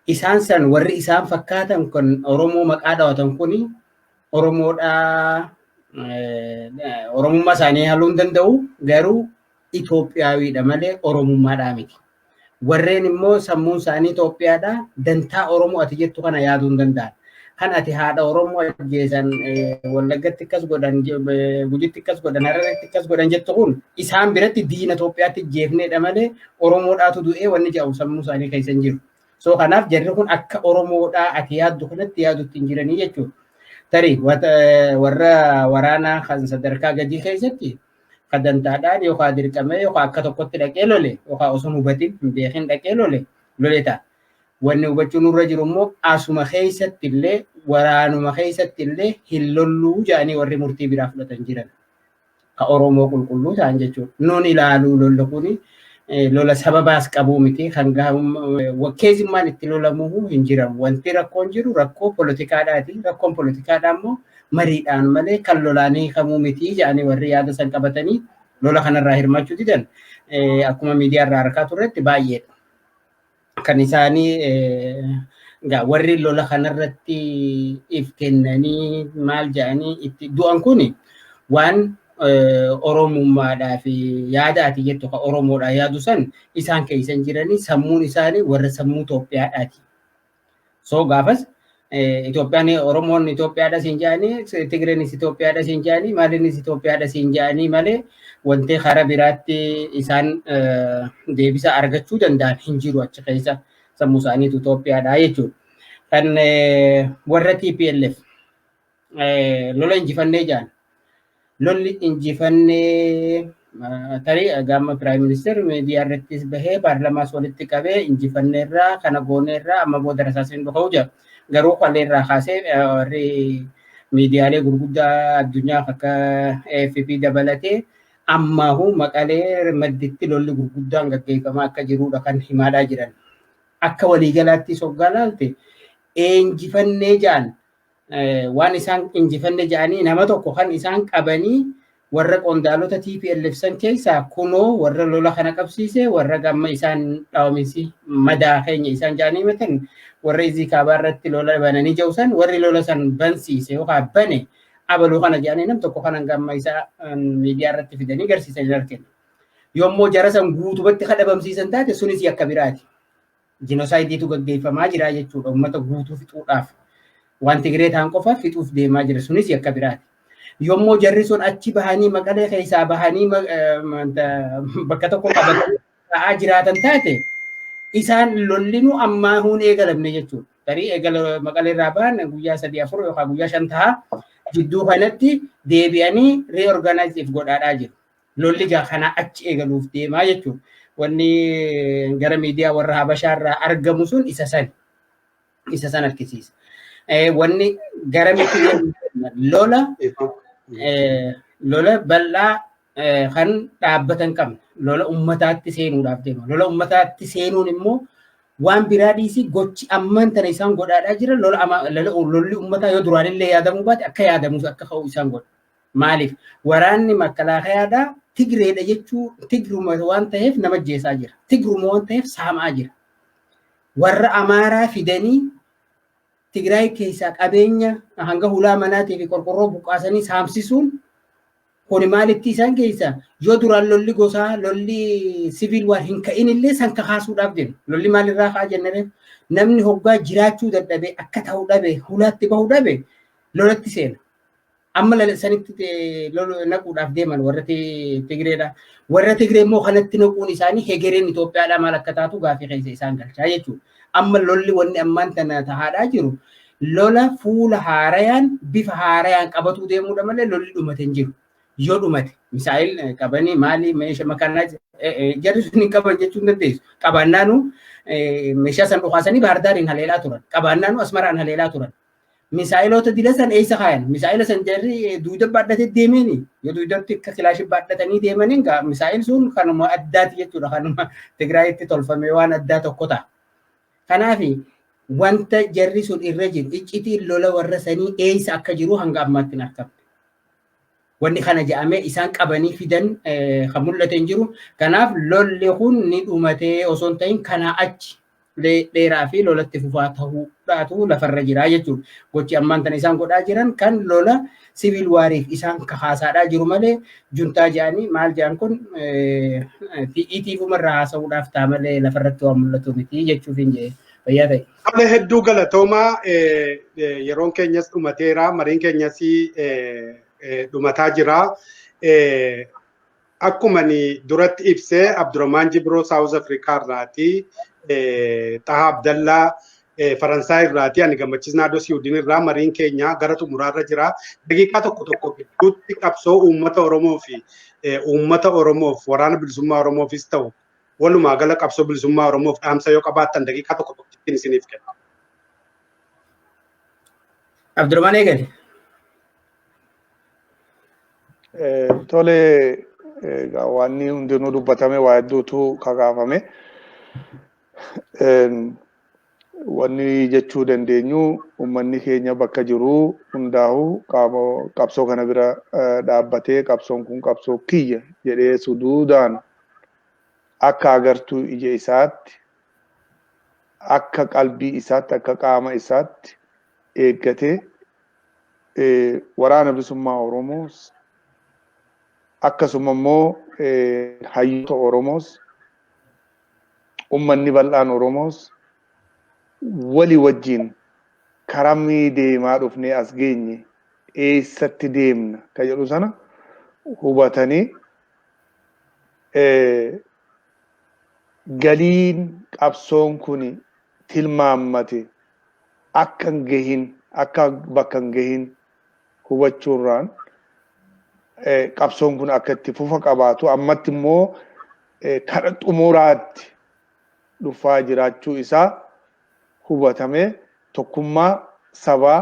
E: Isaan san warri isaan fakkaatan kun Oromoo maqaa dhawatan kuni Oromummaa isaanii haaluu hin danda'u garuu Itoophiyaawidha malee Oromummaadhaa miti. Warreen immoo sammuun isaanii Itoophiyaadha dantaa Oromoo ati jettu kana yaaduu hin danda'an. Kan ati haadha Oromoo ajjeesan Wallaggatti akkas godhan Gujitti akkas godhan Hararratti akkas godhan jettu kun isaan biratti diina Itoophiyaatti jeefneedha malee Oromoodhaatu du'ee wanni jedhamu sammuu isaanii keessa hin jiru. So kanaaf jarri kun akka Oromoodhaa ati yaaddu kanatti yaadutti hin jiranii jechuudha. Tarii warra waraanaa kan sadarkaa gadii keessatti kan dantaadhaan yookaan dirqamee yookaan akka tokkotti dhaqee lole yookaan osoo hubatiin hin beekin dhaqee lole ta'a. Wanni hubachuun nurra jiru immoo asuma keessatti illee waraanuma keessatti illee hin lolluu jedhanii warri murtii biraa fudhatan jiran. Ka Oromoo qulqulluu ta'an jechuudha. Nuun ilaaluu lolla kuni lola sababaas qabuu miti kan keessummaan itti lolamuu hin jiran. Wanti rakkoon jiru rakkoo poolitikaadhaati. Rakkoon poolitikaadhaa immoo mariidhaan malee kan lolaanii kamuu miti jedhanii warri yaada san qabatanii lola kanarraa hirmaachuu didan akkuma miidiyaa irraa harkaa turretti baay'eedha. Kan isaanii warri lola kanarratti if kennanii maal jedhanii itti du'an kuni waan Oromummaadhaa fi yaada ati jettu kan Oromoodhaa yaadu san isaan keessa hin jiranii sammuun isaanii warra sammuu Itoophiyaadhaati. So gaafas Itoophiyaan Oromoon Itoophiyaadha siin jedhanii Tigreenis Itoophiyaadha siin jedhanii maaliinis Itoophiyaadha siin jedhanii malee wanti karaa biraatti isaan deebisa argachuu danda'an hin jiru achi keessa sammuu isaaniitu Itoophiyaadha jechuudha. Kan warra TPLF lola injifannee jedhan lolli injifannee tarii gama Prime Minister miidiyaa irrattis bahee paarlamaas walitti qabee injifanneerraa kana gooneerraa amma booda rasaasni dhufuu jira. Garuu qalleerraa kaasee warri miidiyaalee gurguddaa addunyaa akka AFP dabalatee ammaahuu Maqalee madditti lolli gurguddaan gaggeeffamaa akka jirudha kan himaadhaa jiran. Akka waliigalaatti soggaa laalte injifannee jedhan waan isaan injifanne jedhanii nama tokko kan isaan qabanii warra qondaalota TPLF san keessaa kunoo warra lola kana qabsiise warra gamma isaan dhaawamisi madaa keenya isaan jedhanii matan warra izii kaabaa irratti lola bananii jawsan warri lola san bansiise yookaan bane abaluu kana jedhanii nam tokko kanan gamma isaa miidiyaa irratti fidanii garsiisan argina. Yommuu jara san guutumatti kadhabamsiisan taate sunis yakka biraati. Jinoosaaydiitu gaggeeffamaa jira jechuudha uummata guutuu fixuudhaaf. Waan Tigree ta'an qofa fixuuf deemaa jira sunis yakka biraati. Yommuu jarri sun achi bahanii Maqalee keessaa bahanii bakka tokko qabatanii ta'aa jiraatan taate isaan lollinu ammaa huun eegalamne jechuudha. Tarii eegala Maqalee irraa bahan guyyaa 3-4 yookaan guyyaa 5 ta'a jidduu kanatti deebi'anii reorganizeef godhaadhaa jiru. Lolli kana achi eegaluuf deemaa jechuudha. Wanni gara miidiyaa warra Habashaa irraa argamu sun isa san argisiisa. Wanni gara lola bal'aa kan dhaabbatan qabna. Lola ummataatti seenuudhaaf deema. Lola ummataatti seenuun immoo waan biraa dhiisii gochi amman tana isaan godhaadhaa jira. Lolli ummataa yoo duraanillee yaadamuu baate akka yaadamus akka ka'u isaan godha. Maaliif? Waraanni makalaayaadhaa Tigreedha jechuu Tigruma waan ta'eef nama ajjeesaa jira. Tigruma waan ta'eef saamaa jira. Warra Amaaraa fidanii Tigraay keessaa qabeenya hanga hulaa manaatii fi qorqorroo buqqaasanii saamsisuun Kuni maalitti isaan keessa yoo duraan lolli gosaa lolli siviil waan hin ka'in illee san kakaasuudhaaf deemu. Lolli maalirraa ka'a jennee namni hoggaa jiraachuu dadhabee akka ta'uu dhabe hulaatti bahuu dhabe lolatti seena. Amma sanitti naquudhaaf deeman warra Tigreedha. Warra Tigree immoo kanatti naquun isaanii hegereen Itoophiyaadhaa maal akka taatu gaafii keessa isaan galchaa jechuudha. Amma lolli wanni ammaan tana tahaadhaa jiru lola fuula haarayaan bifa haarayaan qabatuu deemuudha malee lolli dhumate hin jiru. Yoo dhumate misaa'il qabanii maali meeshaa makaanaa jarri sun hin qaban jechuun dandeessu. Qabaannaanu meeshaa san dhukaasanii baardaariin haleelaa turan. Qabaannaanu asmaraan haleelaa turan. Misaa'ilota dila san eessa kaayan? Misaa'ila san jarri duuda baadhatee deemeni. Yoo duudatti akka kilaashii baadhatanii deemaniin misaa'il sun kanuma addaati jechuudha. Kanuma Tigraayitti tolfame waan addaa tokko ta'a. Kanaafi wanta jarri sun irra jiru iccitiin lola warra sanii eessa akka jiru hanga ammaatti hin argamne. Wanni kana jedhamee isaan qabanii fidan kan mul'ate hin jiru. Kanaaf lolli kun ni dhumatee osoo hin ta'in kanaa achi dheeraa fi lolatti fufaa ta'uudhaatu lafarra jira jechuudha. Gochi ammaan tana isaan godhaa jiran kan lola siviil waariif isaan kakaasaadhaa jiru malee juntaa jedhanii maal jedhan kun ti'iitiifumarraa haasa'uudhaaf ta'a malee lafarratti waan mul'atu miti jechuuf hin jedhe fayyaa ta'e.
C: Amma hedduu galatoomaa yeroon keenyas dhumateera mariin keenyas dhumataa jira. Akkuma duratti ibsee Abdurrahmaan Jibroo Saawuz Afrikaa irraati. Taha Abdallaa Faransaay irraati. Ani gammachiisnaa dos Yihudiin irraa mariin keenya gara xumuraarra jira. Daqiiqaa tokko gidduutti qabsoo uummata Oromoo fi uummata Oromoof waraana bilisummaa Oromoofis ta'u walumaa gala qabsoo bilisummaa Oromoof dhaamsa yoo qabaattan daqiiqaa tokko isiniif kenna.
E: Abdurrahmaan eegale.
D: Tole wanni hundinuu dubbatame waa hedduutu kakaafame. Wanni jechuu dandeenyu uummanni keenya bakka jiru hundaa'u qabsoo kana bira dhaabbatee qabsoon kun qabsoo kiyya jedhee suduudhaan akka agartuu ija isaatti akka qalbii isaatti akka qaama isaatti eeggatee waraana bilisummaa Oromoos akkasuma immoo hayyoota Oromoos ummanni bal'aan Oromoos walii wajjin karamii deemaa dhufnee as geenye eessatti deemna ka jedhu sana hubatanii galiin qabsoon kun tilmaammate akka hin gahin akka bakka hin gahin hubachuurraan qabsoon kun akka itti fufa qabaatu ammatti immoo kara xumuraatti dhufaa jiraachuu isaa hubatame tokkummaa sabaa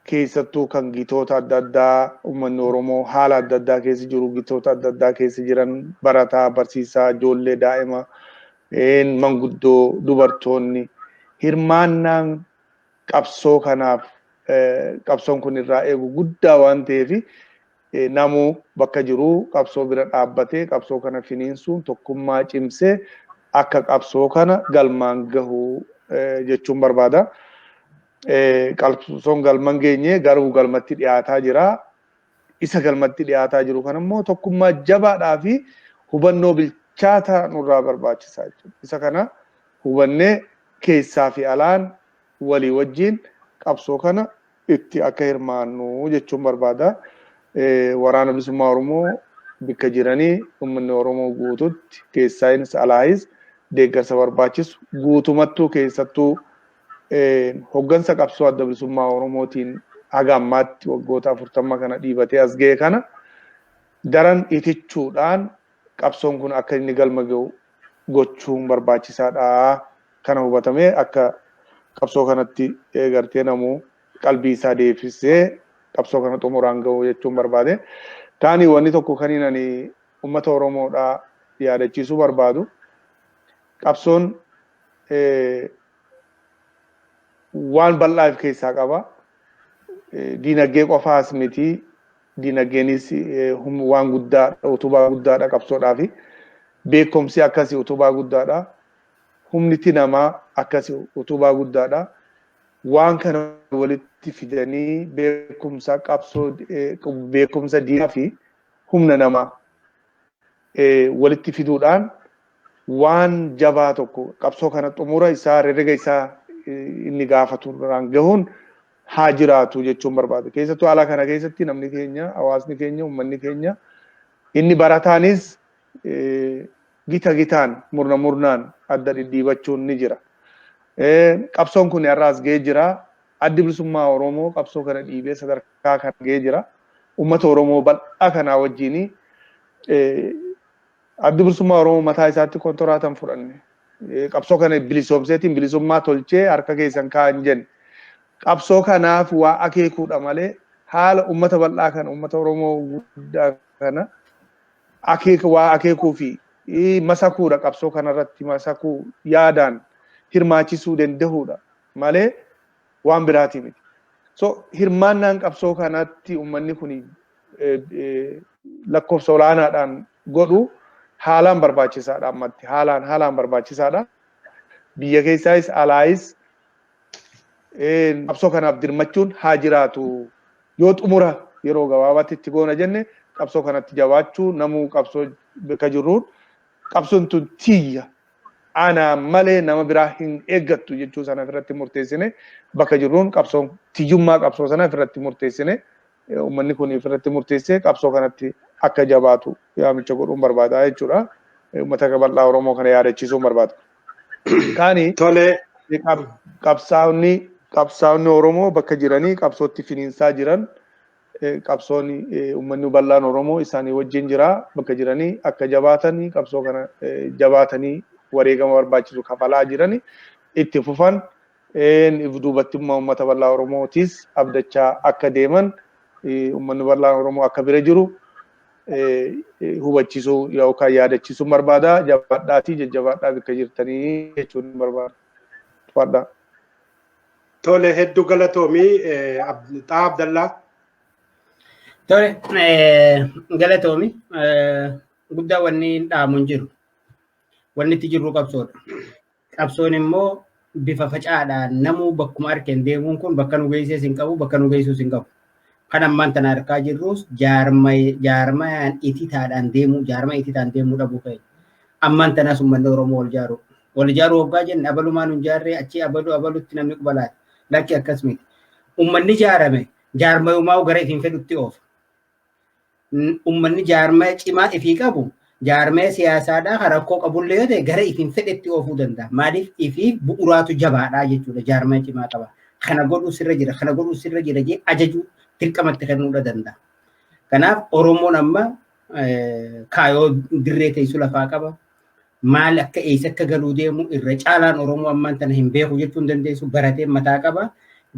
D: keessattuu kan gitoota adda addaa uummanni Oromoo haala adda addaa keessa jiru gitoota adda addaa keessa jiran barataa barsiisaa ijoollee daa'ima manguddoo dubartoonni hirmaannaan qabsoo kanaaf qabsoon kun irraa eegu guddaa waan ta'eef namuu bakka jiru qabsoo bira dhaabbatee qabsoo kana finiinsuun tokkummaa cimsee akka qabsoo kana galmaan gahu jechuun barbaada. Qabsoon galman geenye garuu galmatti dhiyaataa jira. Isa galmatti dhiyaataa jiru kan immoo tokkummaa jabaadhaa fi hubannoo bilchaataa nurraa barbaachisaa jechuudha. Isa kana hubannee keessaa fi alaan walii wajjin qabsoo kana itti akka hirmaannu jechuun barbaada. Waraana bilisummaa Oromoo bakka jiranii uummanni Oromoo guututti keessaayis alaayis deeggarsa barbaachisu guutumattuu keessattuu hoggansa qabsoo adda bilisummaa Oromootiin haga ammaatti waggoota 40 kana dhiibatee as ga'e kana daran itichuudhaan qabsoon kun akka inni galma ga'u gochuun barbaachisaadha. Kana hubatamee akka qabsoo kanatti gartee namuu qalbii isaa deebisee qabsoo kana xumuraan ga'u jechuun barbaade. Taani wanni tokko kaniin ani uummata Oromoodhaa yaadachiisuu barbaadu. Qabsoon waan bal'aa keessaa qaba. Diinagdee qofaas miti. Diinagdeenis waan guddaadha, utubaa guddaadha qabsoodhaa fi beekumsi akkasii utubaa guddaadha. Humniti namaa akkasii utubaa guddaadha. waan kana walitti fidanii beekumsa qabsoo beekumsa diinaa fi humna namaa walitti fiduudhaan waan jabaa tokko qabsoo kana xumura isaa herrega isaa inni gaafatu irraan gahuun haa jiraatu jechuun barbaada. Keessattuu haala kana keessatti namni keenya, hawaasni keenya, uummanni keenya inni barataanis gita gitaan murna murnaan adda dhidhiibachuun ni jira. Qabsoon kun har'aas ga'ee jira. Addi bilisummaa Oromoo qabsoo kana dhiibee sadarkaa kana ga'ee jira. Uummata Oromoo bal'aa kanaa wajjin addi bilisummaa Oromoo mataa isaatti kontoraataan fudhanne. Qabsoo kana bilisoomseetiin bilisummaa tolchee harka keessan kaa'an jenne. Qabsoo kanaaf waa akeekuudha malee haala uummata bal'aa kana uummata Oromoo guddaa kana waa akeekuu fi masakuudha qabsoo kanarratti masakuu yaadaan hirmaachisuu danda'uudha malee waan biraati miti. So hirmaannaan qabsoo kanatti uummanni kun lakkoofsa olaanaadhaan godhu haalaan barbaachisaadha ammatti haalaan barbaachisaadha. Biyya keessaayis alaayis qabsoo kanaaf dirmachuun haa jiraatu. Yoo xumura yeroo gabaabaatti itti goona jenne qabsoo kanatti jabaachuu namuu qabsoo bakka jirruun qabsoon tun tiyya ana malee nama biraa hin eeggattu jechuu sana irratti murteessine bakka jirruun qabsoon tiyyummaa qabsoo sana irratti murteessine uummanni kun irratti murteessee qabsoo kanatti akka jabaatu yaamicha godhuun barbaada jechuudha. Uummata bal'aa Oromoo kana yaadachiisuun barbaada. Kaani
C: Tole
D: qabsaa'onni Oromoo bakka jiranii qabsootti finiinsaa jiran qabsoonni uummanni bal'aan Oromoo isaanii wajjin jira bakka jiranii akka jabaatanii qabsoo kana jabaatanii wareegama barbaachisu kafalaa jiranii itti fufan duubatti uummata bal'aa Oromootis abdachaa akka deeman uummanni bal'aan Oromoo akka bira jiru hubachiisuu yookaan yaadachiisuun barbaada. Jabaadhaatii jajjabaadhaa bakka jirtanii jechuun barbaada.
C: Tole hedduu galatoomii Xaa Abdallaa.
E: Tole galatoomi guddaa wanni dhaamuun jiru. Wanni itti jirru qabsoodha. Qabsoon immoo bifa facaadhaan namuu bakkuma arkeen deemuun kun bakka nu geessees hin qabu bakka nu geessuus hin qabu. Kan ammaan tana harkaa jirrus jaarmayaan ititaadhaan deemuu dhabuu ka'e. Ammaan tanas uummanni Oromoo wal ijaaruu hoggaa jenne abalumaan hin jaarree achii abalutti namni qubalaati. Lakki akkas miti. Uummanni jaarame jaarmayumaa gara ifiin fedhutti oofa. Uummanni jaarmaya cimaa ifii qabu jaarmaya siyaasaadhaa kan rakkoo qabullee yoo ta'e gara ifiin fedhetti oofuu danda'a. Maaliif ifii bu'uraatu jabaadhaa jechuudha jaarmaya cimaa qaba. Kana godhuu sirra jira jee ajajuu dirqamatti kennuudha danda'a. Kanaaf Oromoon amma kaayoo dirree teessu lafaa qaba. Maal akka eessa akka galuu deemu irra caalaan Oromoo ammaan tana hin beeku jechuun dandeessu baratee mataa qaba.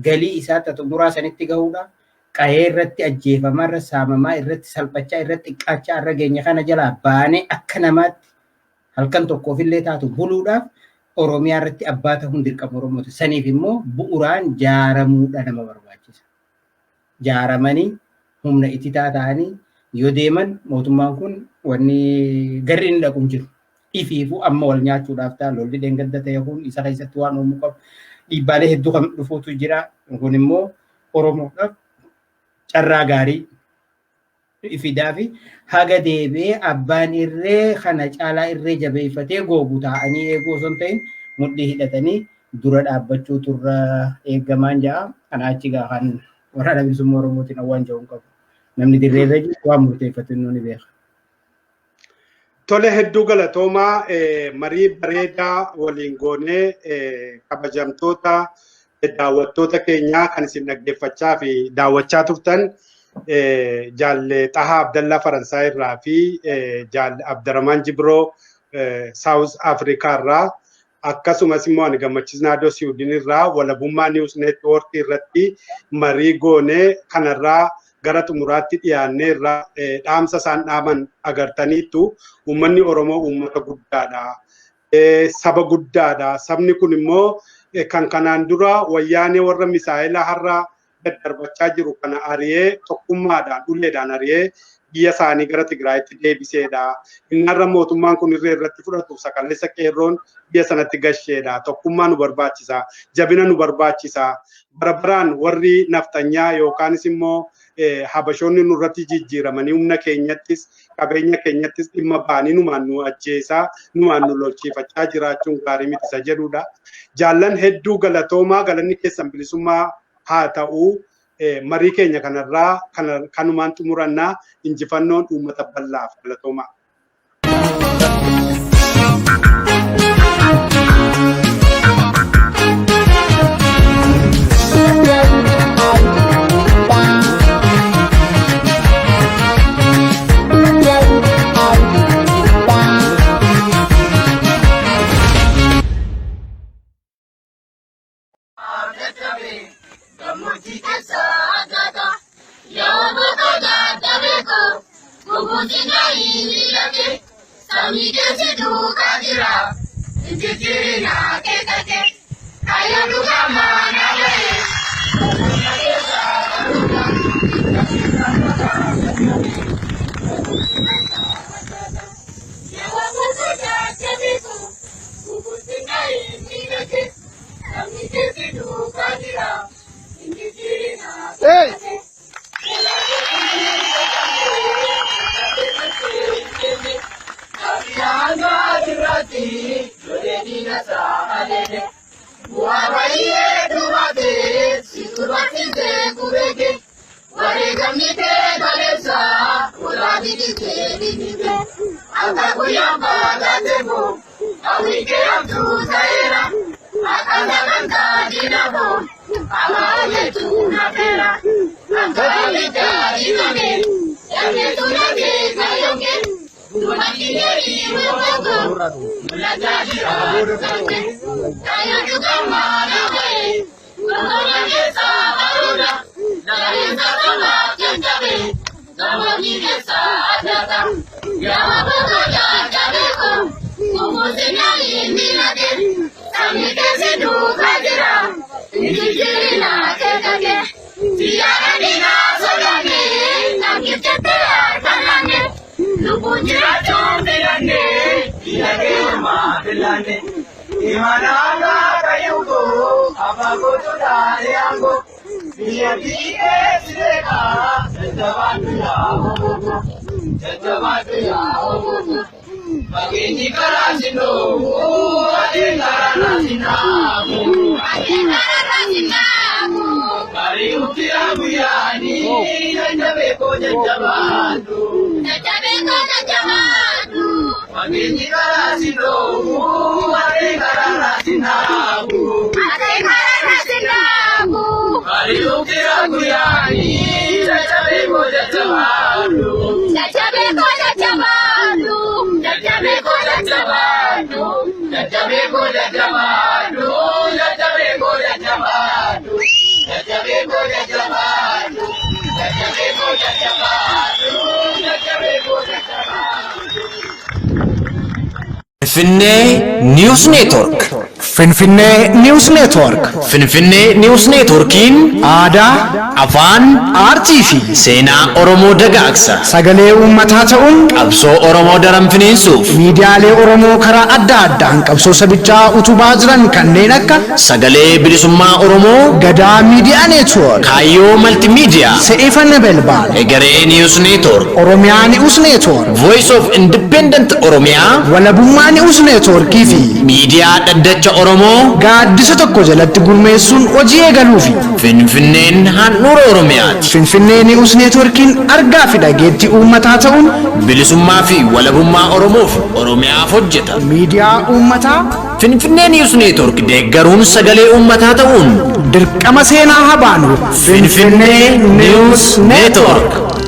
E: Galii isaa xumuraa sanitti gahuudha. Qahee irratti ajjeefamaa irra saamamaa irratti salphachaa irratti xiqqaachaa irra geenya kana jalaa baanee akka namaatti halkan tokkoofillee taatu buluudhaaf Oromiyaa irratti abbaa ta'uun dirqama Oromooti. Saniif immoo bu'uraan jaaramuudha nama barbaachisa. Jaaramanii humna ititaa ta'anii yoo deeman mootummaan kun wanni garri inni dhaquun jiru. Ifiifuu amma wal nyaachuudhaaf ta'a lolli dheengadda ta'e kun isa keessatti waan uumuu qabu. Dhiibbaalee hedduu kan dhufuutu jira. Kun immoo Oromoodhaaf carraa gaarii fidaa fi haga deebi'ee abbaan irree kana caalaa irree jabeeffatee googu taa'anii eeguu osoo hin ta'in mudhii hidhatanii dura dhaabbachuu turra eeggamaan ja'a. Kana achi gaafan waraana bilisummaa Oromootiin waan jedhu qabu. Namni dirree irra jiru waan murteeffatu inni beeka.
C: Tole hedduu galatoomaa marii bareedaa waliin goonee kabajamtoota daawwattoota keenyaa kan isin dhaggeeffachaa fi daawwachaa turtan jaalle Xahaa Abdallaa Faransaay irraa fi jaalle Abdurrahmaan Jibroo South Africa irraa akkasumas immoo ani gammachiisnaadoo Siwiidin irraa Walabummaa News Network irratti marii goonee kanarraa gara xumuraatti dhiyaannee irraa dhaamsa isaan dhaaman agartaniittu uummanni Oromoo uummata guddaadha. Saba guddaadha. Sabni kun immoo kan kanaan dura wayyaanee warra misaa'ila har'a daddarbachaa jiru kana ari'ee tokkummaadhaan uleedhaan ari'ee biyya isaanii gara Tigraayitti deebiseedha. Innarra mootummaan kun irratti fudhatu sakalleessa qeerroon biyya sanatti gasheedha. Tokkummaa nu barbaachisa, jabina nu barbaachisa. Barabaraan warri naftanyaa yookaanis immoo habashoonni nurratti jijjiiramanii humna keenyattis qabeenya keenyattis dhimma ba'anii numaan nu ajjeesaa numaan nu lolchiifachaa jiraachuun gaarii miti isa jedhudha. Jaallan hedduu galatoomaa, galanni keessan bilisummaa haa ta'u. Marii keenya kanarraa kanumaan xumurannaa. Injifannoon uummata bal'aaf galatoomaa.
A: Finfinnee News Network.
B: Finfinnee News Network.
A: Finfinnee News Networkiin
B: aadaa,
A: afaan,
B: aartii fi
A: seenaa Oromoo dagaagsa.
B: sagalee uummataa ta'uun
A: Qabsoo Oromoo daran finiinsuuf
B: miidiyaalee Oromoo karaa adda addaan qabsoo sabichaa utubaa jiran kanneen akka
A: sagalee bilisummaa Oromoo,
B: Gadaa Miidiyaa Neetwoork,
A: Kaayyoo Maltiimiidiyaa,
B: Se'ifan Belbaal,
A: Egeree News Network,
B: Oromiyaa News Network,
A: Voice of Independent Oromiyaa,
B: Walabummaa News Networkii fi
A: miidiyaa dhaddacha Oromoo,
B: gaaddisa tokko jalatti gurmeessuun hojii eegaluufi.
A: Finfinneen handhuura Oromiyaati.
B: Finfinnee News Networkiin argaa fi dhageettii uummataa ta'uun
A: Bilisummaa fi walabummaa Oromoof Oromiyaaf hojjeta.
B: miidiyaa uummataa
A: Finfinnee News Network deeggaruun sagalee uummataa ta'uun
B: dirqama seenaa habaanu.
A: Finfinnee News Network.